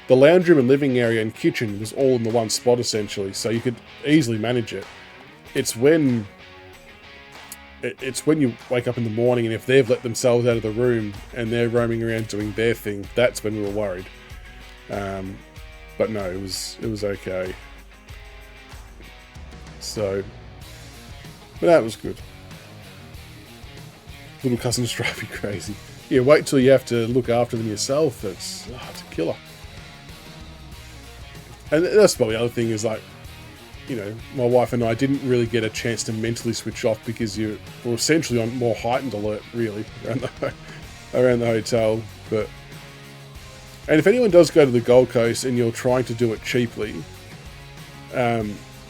S1: the lounge room and living area and kitchen was all in the one spot, essentially, so you could easily manage it. It's when you wake up in the morning and if they've let themselves out of the room and they're roaming around doing their thing, that's when we were worried. But no, it was okay. So, but that was good. Little cousins drive you crazy. Yeah, wait till you have to look after them yourself. It's a killer. And that's probably the other thing is, like, you know, my wife and I didn't really get a chance to mentally switch off because you were essentially on more heightened alert, really, around the hotel. And if anyone does go to the Gold Coast and you're trying to do it cheaply,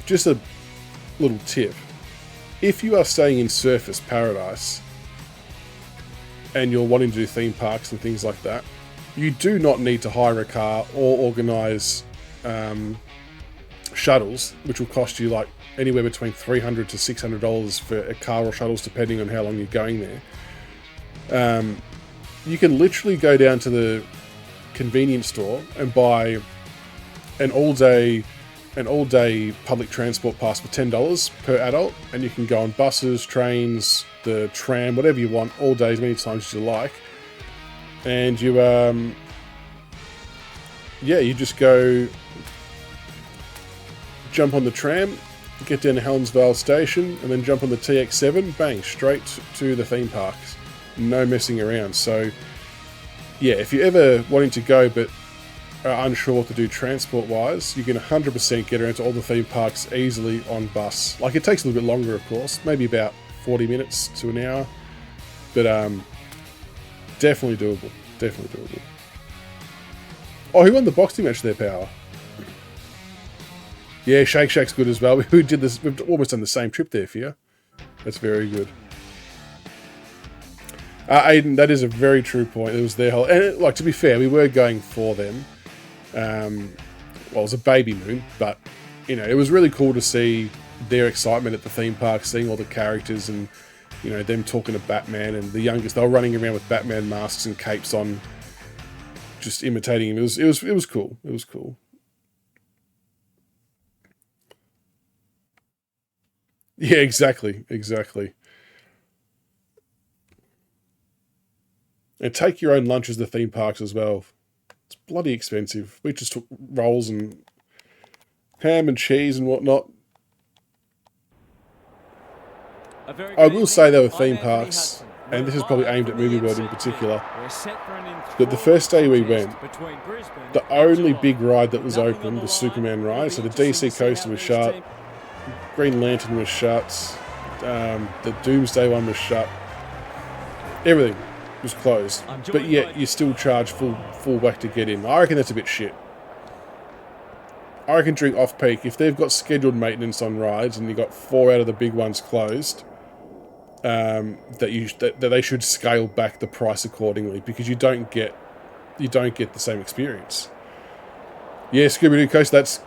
S1: just a little tip. If you are staying in Surfers Paradise and you're wanting to do theme parks and things like that, you do not need to hire a car or organise shuttles, which will cost you like anywhere between $300 to $600 for a car or shuttles, depending on how long you're going there. You can literally go down to the convenience store and buy an all-day public transport pass for $10 per adult, and you can go on buses, trains, the tram, whatever you want, all day, as many times as you like. And you just go jump on the tram, get down to Helensvale Station, and then jump on the TX7, bang, straight to the theme parks. No messing around. So, yeah, if you're ever wanting to go but are unsure what to do transport-wise, you can 100% get around to all the theme parks easily on bus. Like, it takes a little bit longer, of course, maybe about 40 minutes to an hour, but definitely doable. Definitely doable. Oh, who won the boxing match there, Power? Yeah, Shake Shack's good as well. We did this. We've almost done the same trip there for you. That's very good. Aiden, that is a very true point. It was their whole... And, like, to be fair, we were going for them. Well, it was a baby moon, but, you know, it was really cool to see their excitement at the theme park, seeing all the characters and, you know, them talking to Batman and the youngest. They were running around with Batman masks and capes on, just imitating him. It was cool. It was cool. Yeah, exactly. And take your own lunches to the theme parks as well. It's bloody expensive. We just took rolls and ham and cheese and whatnot. I will say though with theme parks, and this is probably aimed at Movie World in particular, that the first day we went, the only big ride that was open was Superman ride. So the DC Coaster was shut, Green Lantern was shut, the Doomsday one was shut, everything was closed. But yet you still charge full whack to get in. I reckon that's a bit shit. I reckon during off-peak, if they've got scheduled maintenance on rides and you've got 4 out of the big ones closed, that they should scale back the price accordingly, because you don't get the same experience. Yeah, Scooby-Doo Coaster, that's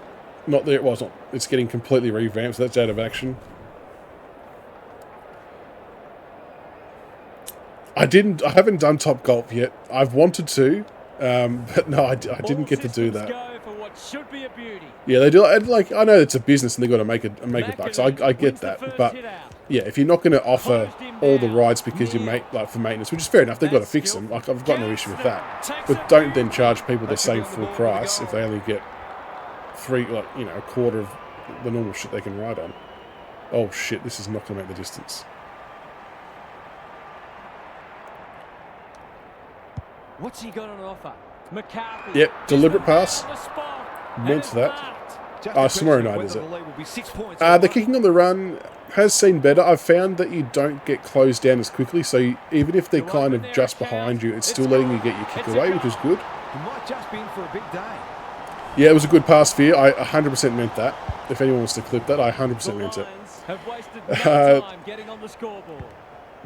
S1: not there. Well, it's getting completely revamped, so that's out of action. I haven't done Top Golf yet. I've wanted to, but no, I didn't get to do that. Yeah, they do. Like, I know it's a business and they've got to make a buck, so I get that. But yeah, if you're not going to offer all the rides because you make for maintenance, which is fair enough, they've got to fix them. Like, I've got no issue with that. But don't then charge people the same full price if they only get a quarter of the normal shit they can ride on. Oh shit, this is not going to make the distance.
S2: What's he got on offer? McCarthy.
S1: Yep, deliberate pass. Meant that. Samora Knight is it. The kicking on the run has seen better. I've found that you don't get closed down as quickly, so even if they're kind of just behind you, it's still letting you get your kick away, which is good. Yeah, it was a good pass for you. I 100% meant that. If anyone wants to clip that, I 100% meant it.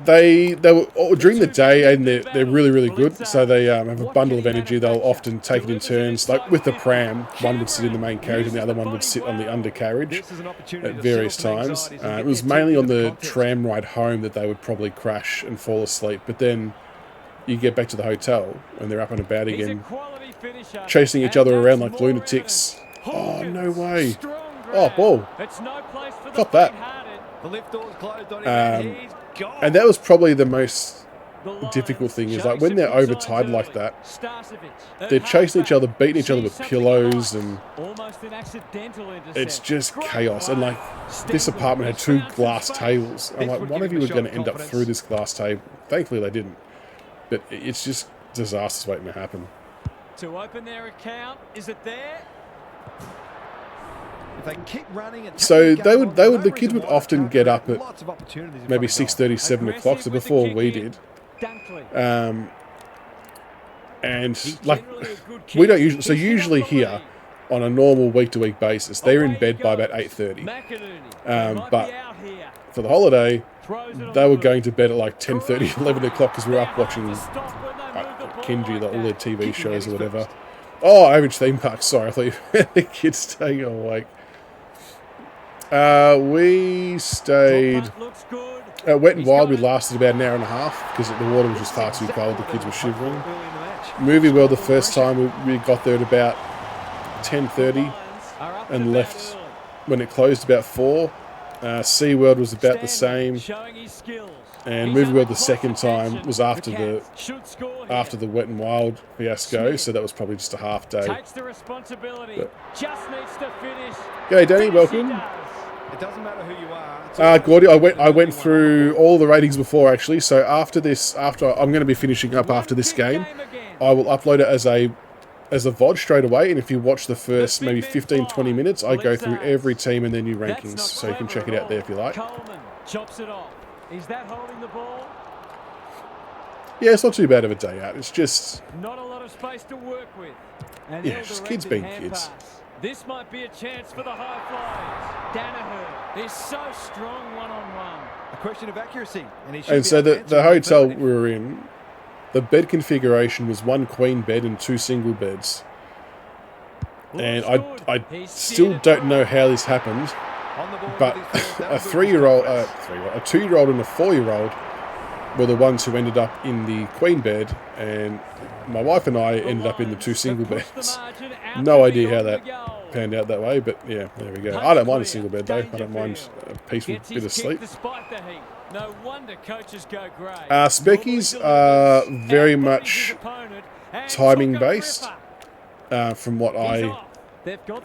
S1: They were during the day, and they're really, really good. So they have a bundle of energy. They'll often take it in turns. Like with the pram, one would sit in the main carriage and the other one would sit on the undercarriage at various times. It was mainly on the tram ride home that they would probably crash and fall asleep. But then you get back to the hotel and they're up and about again, chasing each other around like lunatics. Oh, no way. Oh, ball. Got that. And that was probably the most difficult thing, is like when they're overtired like that, they're chasing each other, beating each other with pillows, and it's just chaos. And like, this apartment had 2 glass tables. I'm like, one of you was going to end up through this glass table. Thankfully they didn't. But it's just disasters waiting to happen.
S2: To open their account, is it there?
S3: If they can keep running and
S1: so the kids would often get up at maybe 6:30, 7 o'clock, so before we did. And like, we don't usually, so usually here on a normal week-to-week basis, they're in bed by about 8:30. But for the holiday, they were going to bed at like 10:30, 11 o'clock, because we were up watching Kenji, all their TV shows or whatever. Oh, Average Theme Park, sorry, I thought you had the kids staying awake. We stayed at Wet and Wild. We lasted about an hour and a half because the water was just far too cold. The kids were shivering. Movie World, the first time we got there at about 10:30 and left when it closed about 4. SeaWorld was about the same. And Movie World the second time was after the Wet and Wild fiasco, so that was probably just a half day. G'day Danny, welcome.
S3: It doesn't matter who you are.
S1: Gordy, I went through all the ratings before actually. So after I'm going to be finishing up after this game. I will upload it as a VOD straight away, and if you watch the first maybe 15-20 minutes, I go through every team and their new rankings, so you can check it out there if you like.
S2: Coleman chops it off. Is that holding the ball?
S1: Yeah, it's not too bad of a day out. It's just
S2: Not a lot of space to work with. And
S1: yeah, just kids being kids.
S2: Pass. This might be a chance for the high flyers. Danaher is so strong one-on-one.
S3: A question of accuracy.
S1: And so the hotel we were in, the bed configuration was 1 queen bed and 2 single beds. And I still don't know how this happened, but a 3-year-old, a 2-year-old and a 4-year-old were the ones who ended up in the queen bed, and my wife and I ended up in the 2 single beds. No idea how that panned out that way, but yeah, there we go. I don't mind a single bed though. I don't mind a peaceful bit of sleep.
S2: No wonder coaches go grey.
S1: Speckies are very much timing based, from what I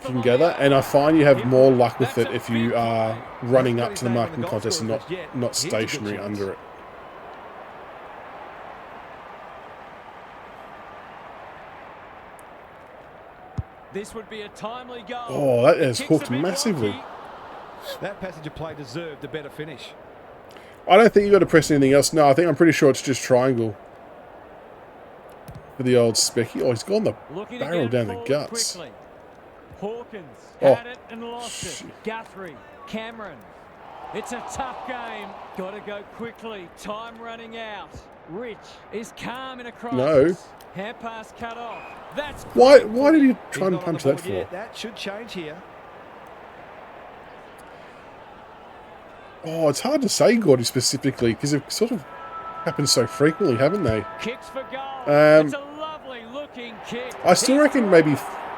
S1: can gather, and I find you have more luck with it if you are running up to the marking contest and not stationary under it.
S2: This would be a timely goal.
S1: Oh, that has hooked massively.
S3: That passage of play deserved a better finish.
S1: I don't think you've got to press anything else. No, I think I'm pretty sure it's just triangle for the old Specky. Oh, he's gone the barrel down the guts.
S2: Quickly. Hawkins had it and lost it. Guthrie, Cameron. It's a tough game. Got to go quickly. Time running out. Rich is calm in a crisis.
S1: No.
S2: Hand pass cut off. That's
S1: why did you try and punch that for?
S3: Yeah, that should change here.
S1: Oh, it's hard to say, Gordy, specifically, because it sort of happened so frequently, haven't they?
S2: Kicks for goal. It's a lovely looking kick.
S1: I still reckon maybe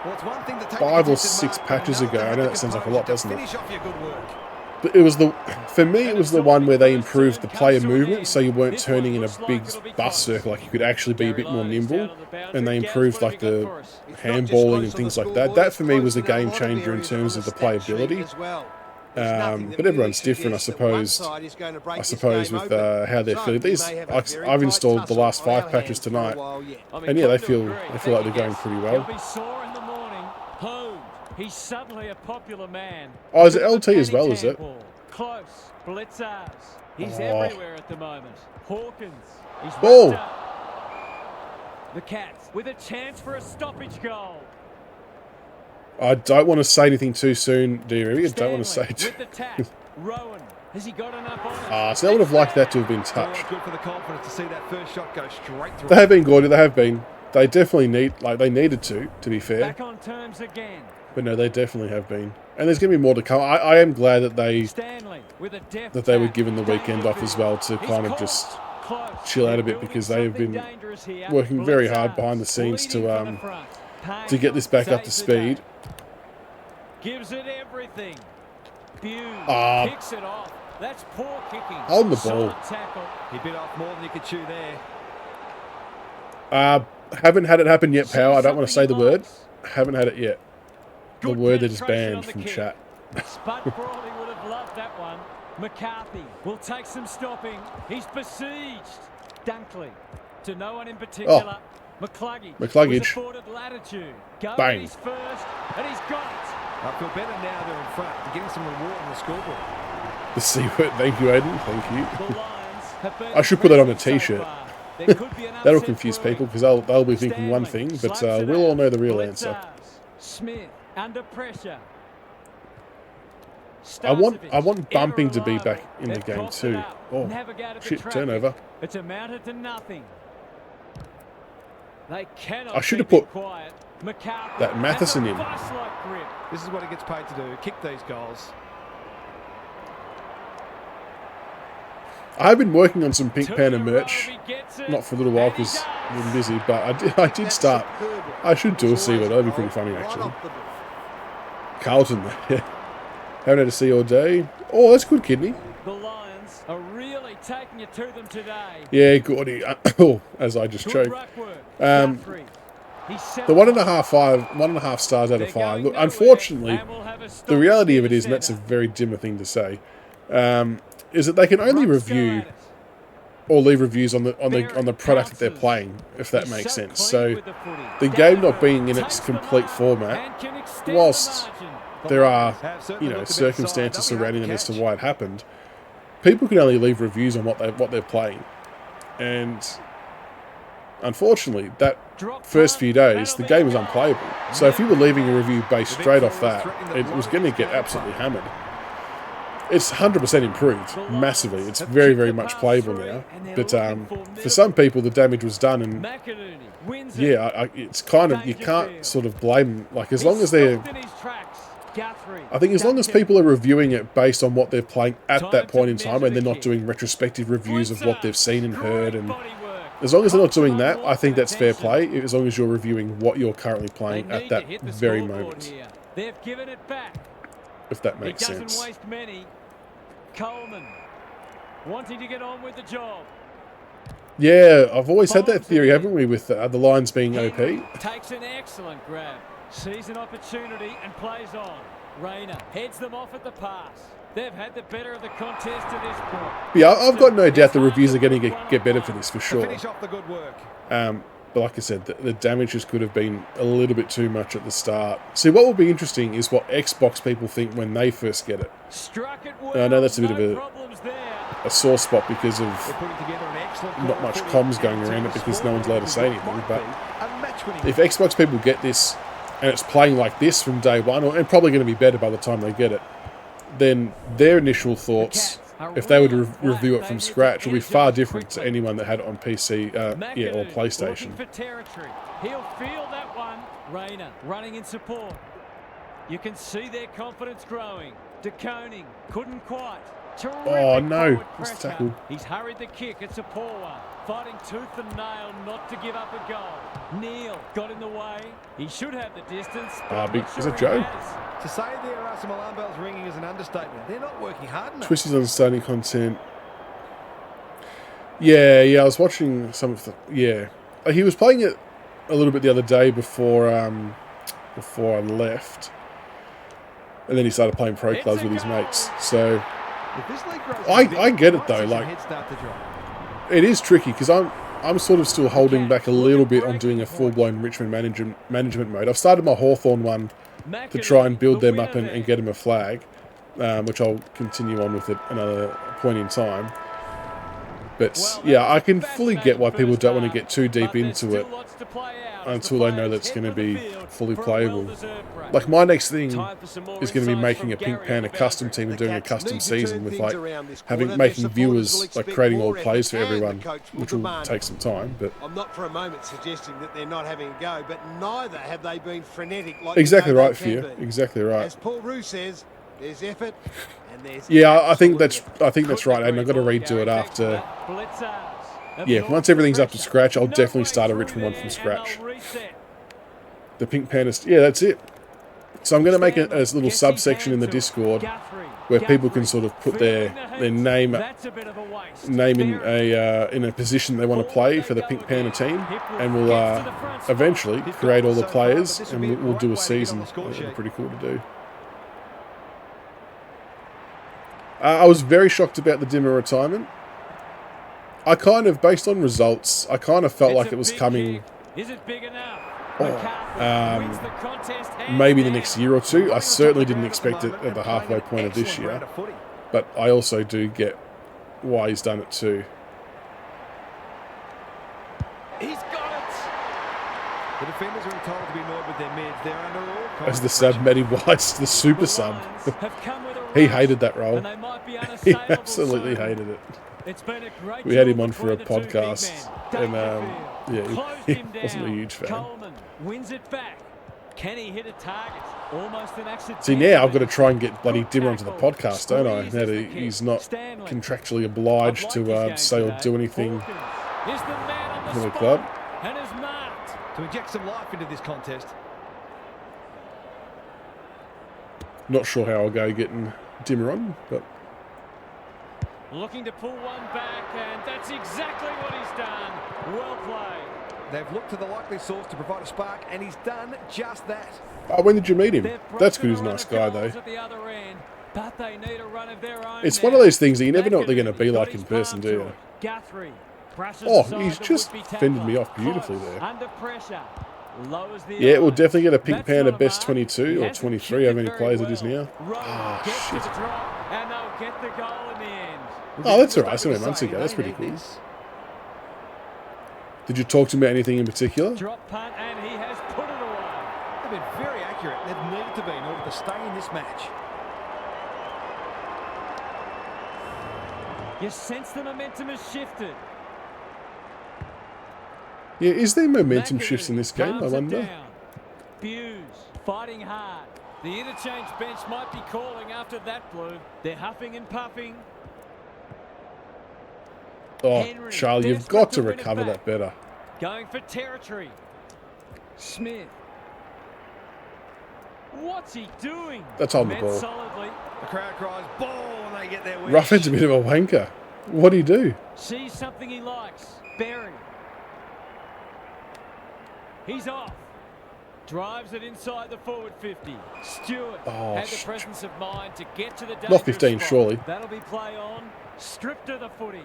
S3: Well, it's one thing to take
S1: 5 or 6 patches ago. I know that sounds like a lot, doesn't it?
S3: Finish off your good work.
S1: But it was for me, it was the one where they improved the player movement, so you weren't turning in a big bus circle, like you could actually be a bit more nimble, and they improved like the handballing and things like that. That for me was a game changer in terms of the playability. But everyone's different, I suppose. With how they're feeling. I've installed the last 5 patches tonight, and yeah, they feel like they're going pretty well.
S2: He's suddenly a popular man.
S1: Oh, is it LT as well, is it?
S2: Close. Blitzers. He's everywhere at the moment. Hawkins. He's
S1: ball.
S2: The Cats with a chance for a stoppage goal.
S1: I don't want to say anything too soon, dear. I don't want to say too.
S2: With the tap. Rowan. Has he got enough on it?
S1: So I would have liked that to have been touched.
S3: Good for the confidence to see that first shot go straight through.
S1: They have been, Gordy. They have been. They definitely they needed to be fair.
S2: Back on terms again.
S1: But no, they definitely have been. And there's going to be more to come. I am glad that they were given the weekend off as well to kind of just chill out a bit, because they have been working very hard behind the scenes to get this back up to speed.
S2: Gives it everything. Kicks it off. That's poor kicking.
S1: Hold the ball.
S3: He bit off more than you could chew there.
S1: Haven't had it happen yet, pal. I don't want to say the word. Haven't had it yet. The word that is banned from chat.
S2: Spud Crawley would have loved that one. McCarthy will take some stopping. He's besieged. Dunkley to no one in particular.
S1: McCluggage.
S2: Latitude.
S1: Bang.
S2: He's first, and he's got it.
S3: I feel better now they're in front. They're getting some reward on the scoreboard.
S1: The C word. Thank you, Aiden. Thank you. I should put that on a T-shirt. That'll confuse people, because they'll be thinking one thing, but we'll all know the real answer.
S2: Smith under pressure.
S1: I want bumping to be back in the game too. Oh, shit, turnover.
S2: It's amounted to nothing. They cannot.
S1: I should have put
S2: McCarthy
S1: that Matheson in.
S3: This is what he gets paid to do, kick these goals.
S1: I've been working on some Pink Panther merch, not for a little while because I've been busy, but I did start. I should do a C-word, that'd be pretty funny actually. Carlton, yeah. Haven't had a C all day. Oh, that's good, Kidney.
S2: The Lions are really taking it to them today.
S1: Yeah, Gordy. As I just choked. The 1.5 stars out of 5. Look, unfortunately, the reality of it is, and that's a very dimmer thing to say, is that they can only review or leave reviews on the product that they're playing, if that makes sense. So the game not being in its complete format, whilst there are, you know, circumstances surrounding it as to why it happened, people can only leave reviews on what they're playing. And unfortunately, that first few days, the game was unplayable. So if you were leaving a review based straight off that, it was going to get absolutely hammered. It's 100% improved, massively. It's very, very much playable now. But for some people, the damage was done, and yeah, it's kind of, you can't sort of blame them. Like, as long as they're, I think as long as people are reviewing it based on what they're playing at that point in time, and they're not doing retrospective reviews of what they've seen and heard, and as long as they're not doing that, I think that's fair play, as long as you're reviewing what you're currently playing at that very moment.
S2: They've given it back.
S1: If that makes sense.
S2: He doesn't waste many. Coleman wanting to get on with the job.
S1: Yeah, I've always had that theory, haven't we, with the Lions being OP?
S2: Takes an excellent grab, sees an opportunity and plays on. Rayner heads them off at the pass. They've had the better of the contest to this point.
S1: Yeah, I've got no doubt the reviews are going to get better for this, for sure.
S3: Finish off the good work.
S1: But like I said, the damage just could have been a little bit too much at the start. See, what will be interesting is what Xbox people think when they first get it. I know that's a bit of a sore spot because of not much comms going around it, because no one's allowed to say anything. But if Xbox people get this and it's playing like this from day one, and probably going to be better by the time they get it, then their initial thoughts, if they were to review it from scratch, will be far different to anyone that had it on PC or PlayStation.
S2: He'll feel that one. Rayner running in support. You can see their confidence growing. DeConing couldn't quite.
S1: Oh no, it's tackled.
S2: He's hurried the kick. It's a poor one. Fighting tooth and nail not to give up a goal. Neal got in the way. He should have the distance.
S1: Is it Joe?
S3: To say there are some alarm bells ringing is an understatement. They're not working hard enough.
S1: Twisties on starting content. Yeah, I was watching some of the... Yeah. He was playing it a little bit the other day before I left. And then he started playing Pro Clubs with his mates. So... I get it though, like... It is tricky, because I'm sort of still holding back a little bit on doing a full-blown Richmond management mode. I've started my Hawthorn one to try and build them up and get them a flag, which I'll continue on with at another point in time. But yeah, I can fully get why people don't want to get too deep into it until they know that's going to be fully playable. Like, my next thing is going to be making a Pink Panther custom team and doing a custom season with, like, making viewers, like, creating all plays for everyone, which will take some time. But
S4: I'm not for a moment suggesting that they're not having a go, but neither have they been frenetic like
S1: exactly right, Fia. Exactly right.
S4: As Paul Roux says, there's effort and there's
S1: I think that's right, and I've got to redo it after. Yeah, once everything's up to scratch, I'll definitely start a Richmond one from scratch. The Pink Panthers, yeah, that's it. So I'm going to make a little subsection in the Discord where people can sort of put their name in a position they want to play for the Pink Panther team, and we'll eventually create all the players, and we'll do a season. That'll be pretty cool to do. I was very shocked about the Dimmer retirement. I kind of, based on results, I kind of felt like it was coming maybe the next year or two. I certainly didn't expect it at the halfway point of this year, but I also do get why he's done it too.
S3: He's got it. The defenders are entitled to be annoyed with their mids. They're under all.
S1: As the sub, Matty White's the super sub. He hated that role. He absolutely hated it. We had him on for a podcast, and he wasn't a huge fan.
S2: Wins it back. Can he hit a target? Almost an accident.
S1: See, now I've got to try and get bloody Dimmer onto the podcast, don't I? Now that he's not contractually obliged to say or do anything for the club.
S2: And is marked
S3: to inject some life into this contest.
S1: Not sure how I'll go getting Dimmer on, but
S2: looking to pull one back, and that's exactly what he's done. Well played.
S3: They've looked to the likely source to provide a spark, and he's done just that.
S1: Oh, when did you meet him?
S2: They've
S1: That's good.
S2: broken
S1: He's a
S2: run
S1: nice
S2: of
S1: guy,
S2: goals
S1: though.
S2: at the other end, but they need a run of their own
S1: It's
S2: now.
S1: one of those things that you never know what they're going to be
S2: Got
S1: like
S2: his
S1: in person,
S2: palm
S1: do
S2: to
S1: you?
S2: it. Guthrie brushes
S1: Oh,
S2: aside
S1: he's
S2: the
S1: just
S2: would-be
S1: fended me
S2: tackler.
S1: off beautifully
S2: Close,
S1: there.
S2: under pressure. Lowers the
S1: Yeah, we'll
S2: eyes.
S1: definitely get a pink
S2: That's
S1: panda
S2: not a
S1: best
S2: mark.
S1: 22
S2: He
S1: or
S2: hasn't
S1: 23,
S2: kicked
S1: how
S2: it
S1: many
S2: very
S1: players it is
S2: well.
S1: now.
S2: Rowe
S1: Ah,
S2: gets
S1: shit.
S2: to the drop, and they'll get the goal in the end.
S1: Oh, that's alright. So many months ago. That's pretty cool. Did you talk to him about anything in particular?
S2: Drop punt, and he has put it away.
S3: They've been very accurate. They've needed to be in order to stay in this match.
S2: You sense the momentum has shifted.
S1: Yeah, is there momentum
S2: McAdoo
S1: shifts in this game, I
S2: calms it
S1: wonder?
S2: down. Buse fighting hard. The interchange bench might be calling after that blue. They're huffing and puffing.
S1: Oh,
S2: Henry,
S1: Charlie, you've
S2: desperate
S1: got to
S2: win it
S1: recover
S2: back.
S1: that better.
S2: Going for territory. Smith. What's he doing?
S1: That's on the
S2: Met
S1: ball.
S2: solidly.
S3: The crowd cries ball, and they get their wish.
S1: Ruffen's a bit of a wanker. What do you do?
S2: Sees something he likes. Berry. He's off. Drives it inside the forward 50. Stewart had the presence of mind to get to the dangerous
S1: Not 15,
S2: spot.
S1: surely.
S2: That'll be play on. Stripped of the footy.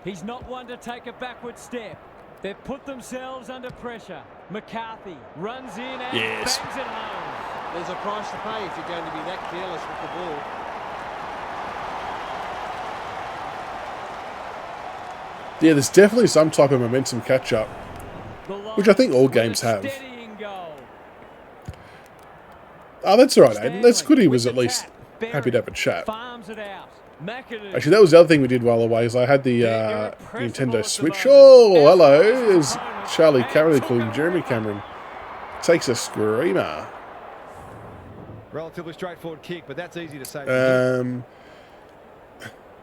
S2: He's not one to take a backward step. They've put themselves under pressure. McCarthy runs in and
S1: Yes.
S2: bangs it home.
S4: There's a price to pay if you're going to be that careless with the ball.
S1: Yeah, there's definitely some type of momentum catch-up, which I think all games have.
S2: Steadying goal.
S1: Oh, that's all right, Aiden. That's
S2: Stanley
S1: good he
S2: with
S1: was
S2: the
S1: at least
S2: tap.
S1: happy to have a chat.
S2: Farms it out. McAdoo.
S1: Actually, that was the other thing we did while away, is I had the
S2: You're impressive
S1: Nintendo
S2: at the
S1: Switch.
S2: moment.
S1: Oh, hello.
S2: Outclassed
S1: There's
S2: opponent
S1: Charlie
S2: and
S1: Cameron,
S2: took
S1: calling
S2: a
S1: Jeremy
S2: ripper.
S1: Cameron. Takes a screamer.
S3: Relatively straightforward kick, but that's easy to say.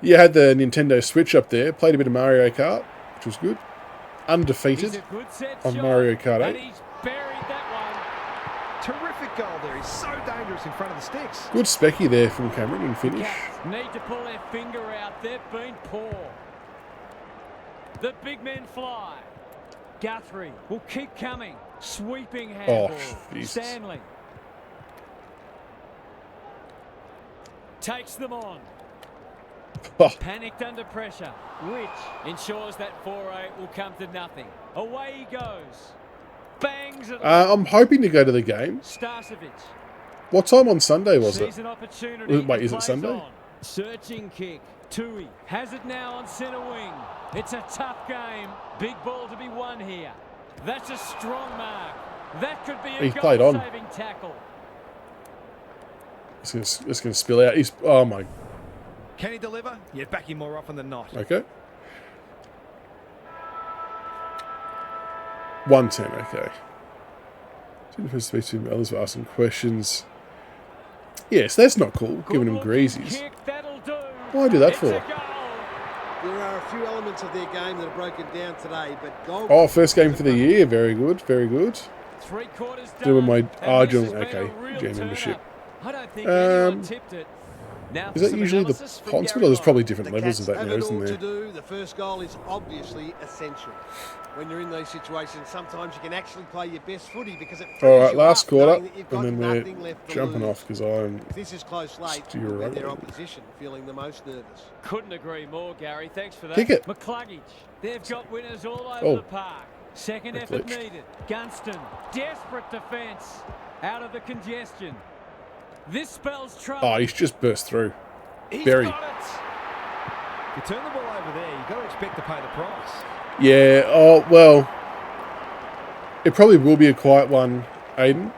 S1: Yeah, had the Nintendo Switch up there. Played a bit of Mario Kart, which was good.
S2: He's
S1: Undefeated
S2: a good set
S1: on
S2: shot,
S1: Mario Kart
S2: and
S1: 8.
S2: he's buried that
S3: Terrific goal there. He's so dangerous in front of the sticks.
S1: Good specky there from Cameron and
S2: one.
S1: finish.
S2: Cats need to pull their finger out. They've been poor. The big men fly. Guthrie will keep coming. Sweeping handball.
S1: Jesus.
S2: Stanley takes them on.
S1: Oh,
S2: Panicked under pressure, which ensures that foray will come to nothing. Away he goes. Bangs it.
S1: I'm hoping to go to the game.
S2: Starcevic
S1: What time on Sunday was
S2: sees
S1: it?
S2: an opportunity.
S1: Wait, is it
S2: plays
S1: Sunday?
S2: on. Searching kick. Tui has it now on centre wing. It's a tough game. Big ball to be won here. That's a strong mark. That could be a
S1: He's played on.
S2: goal-saving tackle.
S1: It's going to spill out. Oh, my.
S3: Can he deliver? Yeah, back him more often than not.
S1: Okay. 110, okay. Didn't first speak to him. Others were asking questions. Yes, that's not cool, giving him
S2: Good-looking
S1: greasies.
S2: kick, that'll do.
S1: Why do that
S2: It's
S1: for?
S2: a goal.
S4: There are a few elements of their game that are broken down today, but goal.
S1: Oh, first game for the year. Very good, very good.
S2: 3/4 done.
S1: Doing my
S2: and this
S1: Argent,
S2: has been
S1: okay,
S2: a real
S1: gym membership.
S2: turn-up. I don't think anyone
S1: Um,
S2: tipped it. Now
S1: Is
S2: for
S1: that
S2: some
S1: usually the
S2: analysis from
S1: Ponsford?
S2: Gary
S1: Or there's probably
S2: Lyon.
S1: different
S4: The
S1: levels
S4: Cats
S1: of that
S4: have
S1: now,
S4: it
S1: isn't
S4: all to
S1: there?
S4: do. The first goal is obviously essential. When you're in those situations, sometimes you can actually play your best footy because it frees
S1: All right,
S4: you
S1: last
S4: up
S1: quarter,
S4: knowing that you've got
S1: and then we're
S4: nothing left to
S1: jumping
S4: lose.
S1: off because I'm.
S4: If this is close late,
S1: Steer
S4: it'll be
S1: right
S4: their
S1: on.
S4: opposition feeling the most nervous.
S2: Couldn't agree more, Gary. Thanks for that.
S1: Kick it.
S2: McCluggage. They've got winners all over
S1: Oh.
S2: the park. Second
S1: That
S2: effort
S1: glitched.
S2: needed. Gunston. Desperate defence. Out of the congestion. This spells trouble.
S1: Oh, he's just burst through.
S2: He's
S1: Berry.
S2: got it.
S3: If you turn the ball over there, you've got to expect to pay the price.
S1: Yeah, oh, well. It probably will be a quiet one, Aiden.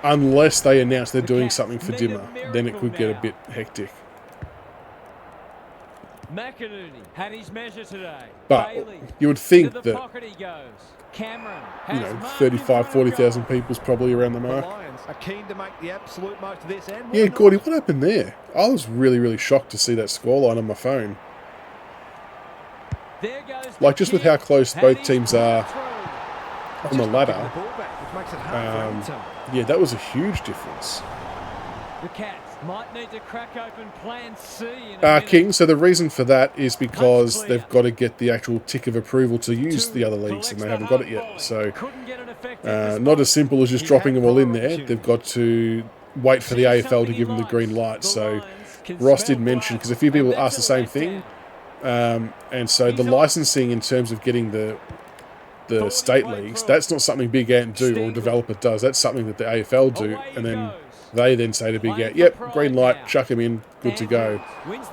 S1: Unless they announce they're
S2: The
S1: doing
S2: Cats
S1: something for
S2: need a
S1: dinner. Then it
S2: miracle
S1: could get a
S2: now.
S1: bit hectic.
S2: McAdoo had his measure today.
S1: But
S2: Bailey.
S1: you would think
S2: To the
S1: that,
S2: pocket he goes. Cameron
S1: you
S2: has
S1: know,
S2: marked in
S1: 35,
S2: front of
S1: 40,000
S2: goal.
S1: people's probably around the
S3: The
S1: mark.
S3: Lions are keen to make the absolute most of this. And
S1: Yeah,
S3: why not?
S1: Gordy, what happened there? I was really, really shocked to see that scoreline on my phone.
S2: There goes the
S1: Like, just with
S2: kick.
S1: how close
S2: And
S1: both
S2: he's
S1: teams
S2: put it
S1: are
S2: through.
S1: on the
S3: Just not giving
S1: ladder.
S3: the ball back, which makes it hard for Edmonton.
S1: Yeah, that was a huge difference.
S2: The Cats Might need to crack open plan C in a minute.
S1: King, so the reason for that is because they've got to get the actual tick of approval to use the other leagues, and they haven't got it yet. So not as simple as just dropping them all in there. They've got to wait for the AFL to give them the green light. So Ross did mention, because a few people asked the same thing, and so the licensing in terms of getting the state leagues, that's not something Big Ant do or a developer does. That's something that the AFL do, and then they then say to Big Ant, yep, green light, chuck them in, good to go.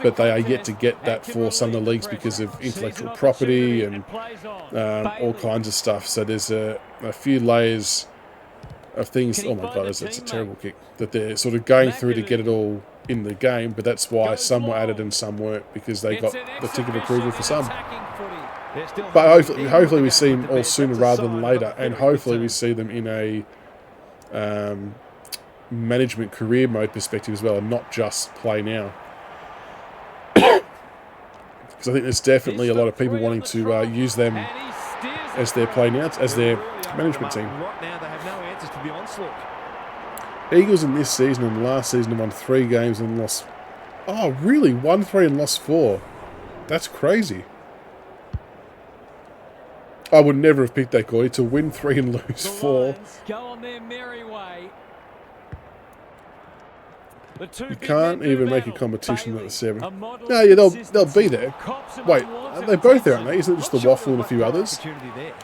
S1: But they are yet to get that for some of the leagues because of intellectual property and all kinds of stuff. So there's a few layers of things. Oh my God, it's a terrible kick. That they're sort of going through to get it all in the game, but that's why some were added and some weren't, because they got the tick of approval for some. But hopefully we see them all sooner rather than later, and hopefully we see them in a management career mode perspective as well, and not just play now. Because I think there's definitely a lot of people wanting to use them as their play now, as their management team.
S3: Right now, they have no answers to the onslaught.
S1: Eagles in this season and last season have won 3 games and lost. Oh, really? 1-3 and lost 4. That's crazy. I would never have picked that, Gordy, to win 3 and lose 4.
S2: Go on their merry way.
S1: You can't even make a competition at the 7. No, yeah, they'll be there. Wait, they're both there, aren't they? Isn't it just the Waffle and a few others?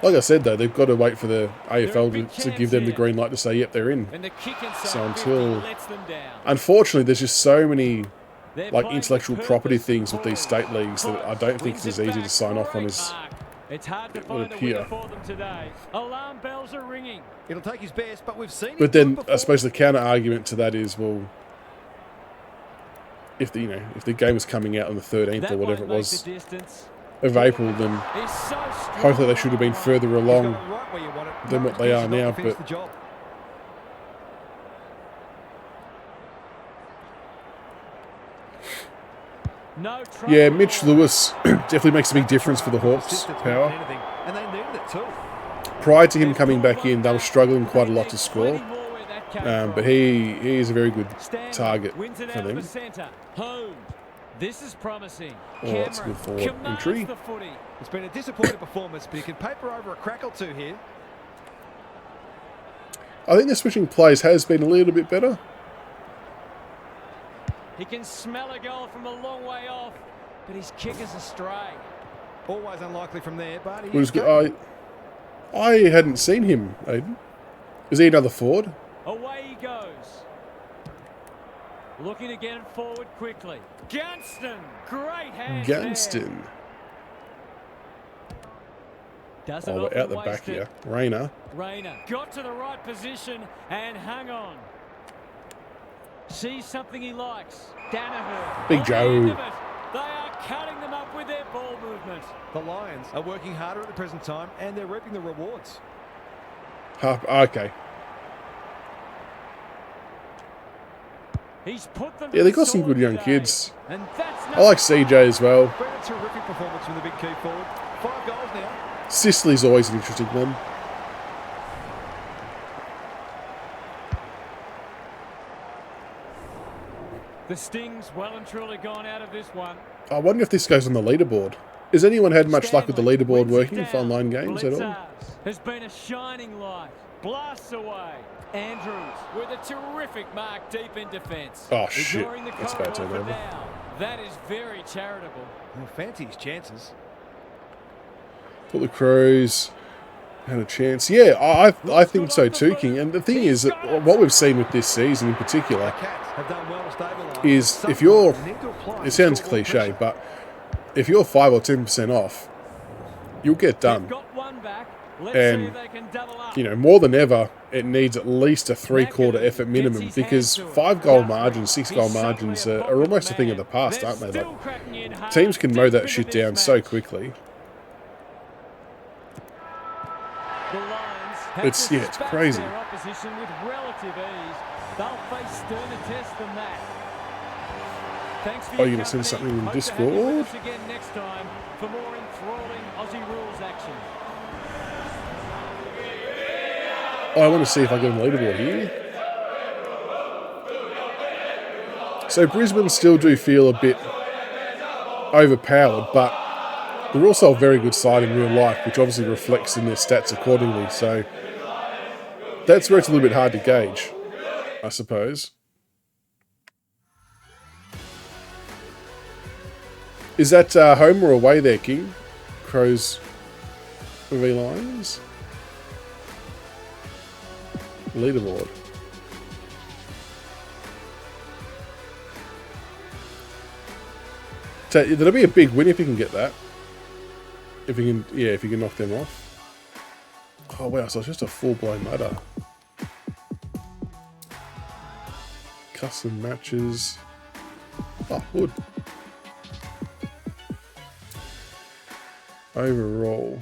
S1: Like I said, though, they've got to wait for the AFL to give them the green light to say, yep, they're in. So until... Unfortunately, there's just so many like intellectual property things with these state leagues that I don't think it's as easy to sign off on as
S2: it's hard to
S1: it would appear.
S2: for them today. Alarm bells are ringing.
S3: It'll take his best, but we've seen.
S1: But then I suppose the counter argument to that is, well, if the game was coming out on the 13th or whatever it was of April, then hopefully they should have been further along than what they are now. But yeah, Mitch Lewis definitely makes a big difference for the Hawks' power.
S3: And they needed it too.
S1: Prior to him coming back in, they were struggling quite a lot to score. But he is a very good target for them.
S2: This is promising.
S1: Oh, that's a good forward entry.
S3: It's been a disappointing performance, but he can paper over a crack or two here.
S1: I think the switching plays has been a little bit better.
S2: He can smell a goal from a long way off, but his kick is astray.
S3: Always unlikely from there, but
S1: I hadn't seen him, Aiden. Is he another forward?
S2: Away he goes. Looking to get it forward quickly. Gunston, great hands.
S1: Gunston.
S2: Doesn't
S1: we're out the back here. Rayner
S2: got to the right position and hung on. Sees something he likes. Danaher.
S1: Big Joe.
S2: They are cutting them up with their ball movement.
S3: The Lions are working harder at the present time, and they're reaping the rewards.
S1: Okay.
S2: He's put them
S1: Yeah, they got some good young kids.
S2: And that's
S1: I like CJ as well.
S3: Been a terrific performance from the big key forward. 5 goals now.
S1: Sicily's always an interesting one.
S2: The Sting's well and truly gone out of this one.
S1: I wonder if this goes on the leaderboard. Has anyone had much luck with the leaderboard working for online games at all?
S2: Has been a shining light. Blasts away. Andrews with a terrific mark deep in defence.
S1: Oh shit, that's a bad turnover.
S2: That is very charitable.
S3: Well, fancy his chances.
S1: Put the Crows had a chance. Yeah, I think so too, King. And the thing is that what we've seen with this season in particular is if you're, it sounds cliche, but if you're 5 or 10% off, you'll get done. And, more than ever, it needs at least a 3/4 effort minimum, because 5-goal margins, 6-goal margins are almost a thing of the past, aren't they? Like, teams can mow that shit down so quickly. It's crazy. Are you going to send something in Discord? I want to see if I get a leaderboard here. So Brisbane still do feel a bit overpowered, but they're also a very good side in real life, which obviously reflects in their stats accordingly. So that's where it's a little bit hard to gauge, I suppose. Is that home or away there, King? Crows v Lions? Leaderboard. So that'll be a big win if you can get that. If you can, yeah, if you can knock them off. Oh wow, so it's just a full-blown ladder. Custom matches. Oh, wood. Overall.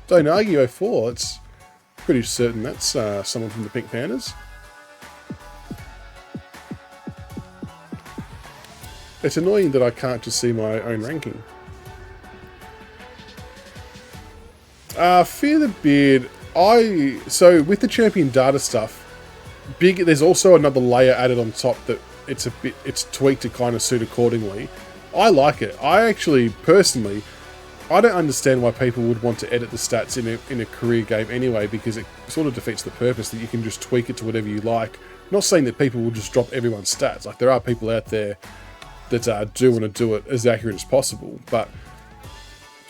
S1: Don't argue 04. It's pretty certain that's someone from the Pink Panthers. It's annoying that I can't just see my own ranking. Fear the Beard. So with the champion data stuff, there's also another layer added on top that it's tweaked to kind of suit accordingly. I like it. I actually personally, I don't understand why people would want to edit the stats in a career game anyway, because it sort of defeats the purpose that you can just tweak it to whatever you like. I'm not saying that people will just drop everyone's stats. Like, there are people out there that do want to do it as accurate as possible, but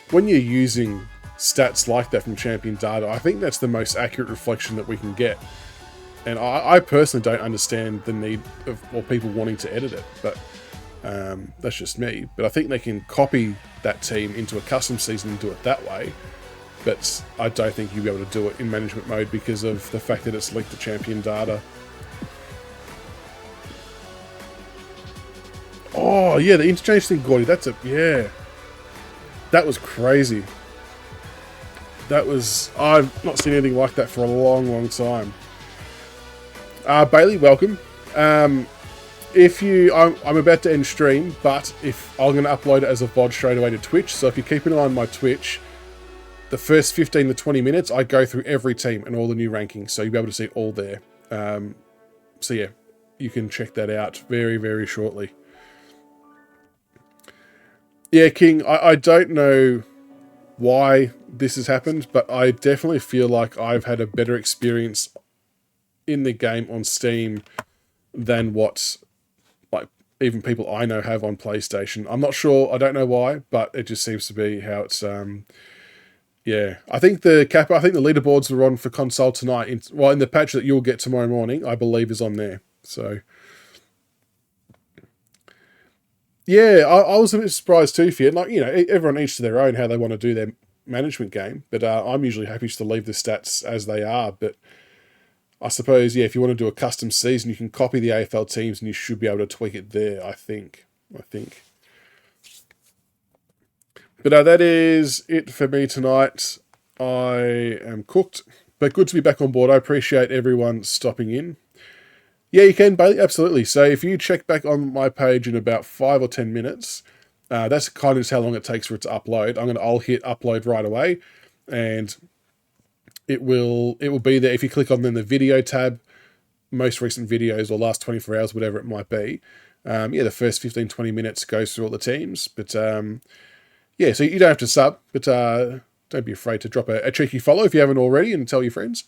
S1: when you're using stats like that from champion data, I think that's the most accurate reflection that we can get. And I personally don't understand the need of people wanting to edit it, but that's just me. But I think they can copy that team into a custom season and do it that way. But I don't think you'll be able to do it in management mode because of the fact that it's linked to champion data. Oh yeah, the interchange thing, Gordy. Yeah. That was crazy. I've not seen anything like that for a long, long time. Bailey, welcome. I'm about to end stream, but I'm going to upload it as a VOD straight away to Twitch. So if you keep an eye on my Twitch, the first 15 to 20 minutes, I go through every team and all the new rankings. So you'll be able to see it all there. So yeah, you can check that out very, very shortly. Yeah, King, I don't know why this has happened, but I definitely feel like I've had a better experience in the game on Steam than what even people I know have on PlayStation. I'm not sure, I don't know why, but it just seems to be how it's yeah. I think the leaderboards are on for console tonight. In the patch that you'll get tomorrow morning, I believe is on there. So yeah, I was a bit surprised too, Fiat. Like, everyone each to their own how they want to do their management game, but I'm usually happy just to leave the stats as they are. But I suppose, yeah, if you want to do a custom season, you can copy the AFL teams and you should be able to tweak it there, I think. But that is it for me tonight. I am cooked, but good to be back on board. I appreciate everyone stopping in. Yeah, you can, Bailey, absolutely. So if you check back on my page in about 5 or 10 minutes, that's kind of just how long it takes for it to upload. I'll hit upload right away, and it will be there. If you click on then the video tab, most recent videos or last 24 hours, whatever it might be. The first 15-20 minutes goes through all the teams. But yeah, so you don't have to sub, but don't be afraid to drop a cheeky follow if you haven't already and tell your friends.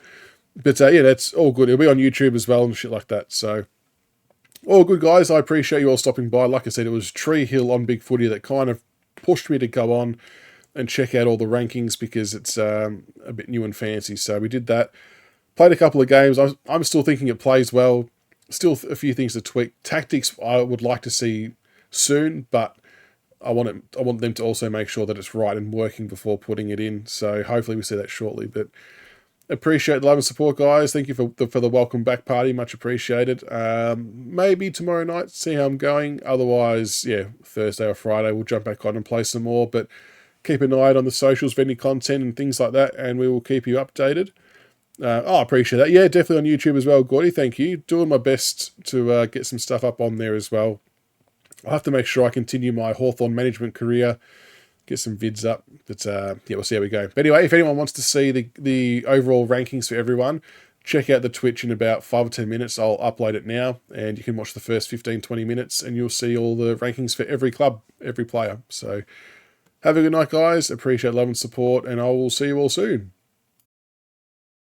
S1: But yeah, that's all good. It'll be on YouTube as well and shit like that. So all good, guys. I appreciate you all stopping by. Like I said, it was Tree Hill on Big Footy that kind of pushed me to go on and check out all the rankings because it's a bit new and fancy. So we did that. Played a couple of games. I'm still thinking it plays well. Still a few things to tweak. Tactics I would like to see soon, but I want them to also make sure that it's right and working before putting it in. So hopefully we see that shortly. But appreciate the love and support, guys. Thank you for the welcome back party. Much appreciated. Maybe tomorrow night, see how I'm going. Otherwise, yeah, Thursday or Friday, we'll jump back on and play some more. But keep an eye out on the socials for any content and things like that, and we will keep you updated. I appreciate that. Yeah, definitely on YouTube as well, Gordy. Thank you. Doing my best to get some stuff up on there as well. I'll have to make sure I continue my Hawthorn management career, get some vids up. But yeah, we'll see how we go. But anyway, if anyone wants to see the overall rankings for everyone, check out the Twitch in about 5 or 10 minutes. I'll upload it now, and you can watch the first 15, 20 minutes, and you'll see all the rankings for every club, every player. So have a good night, guys. Appreciate love and support, and I will see you all soon.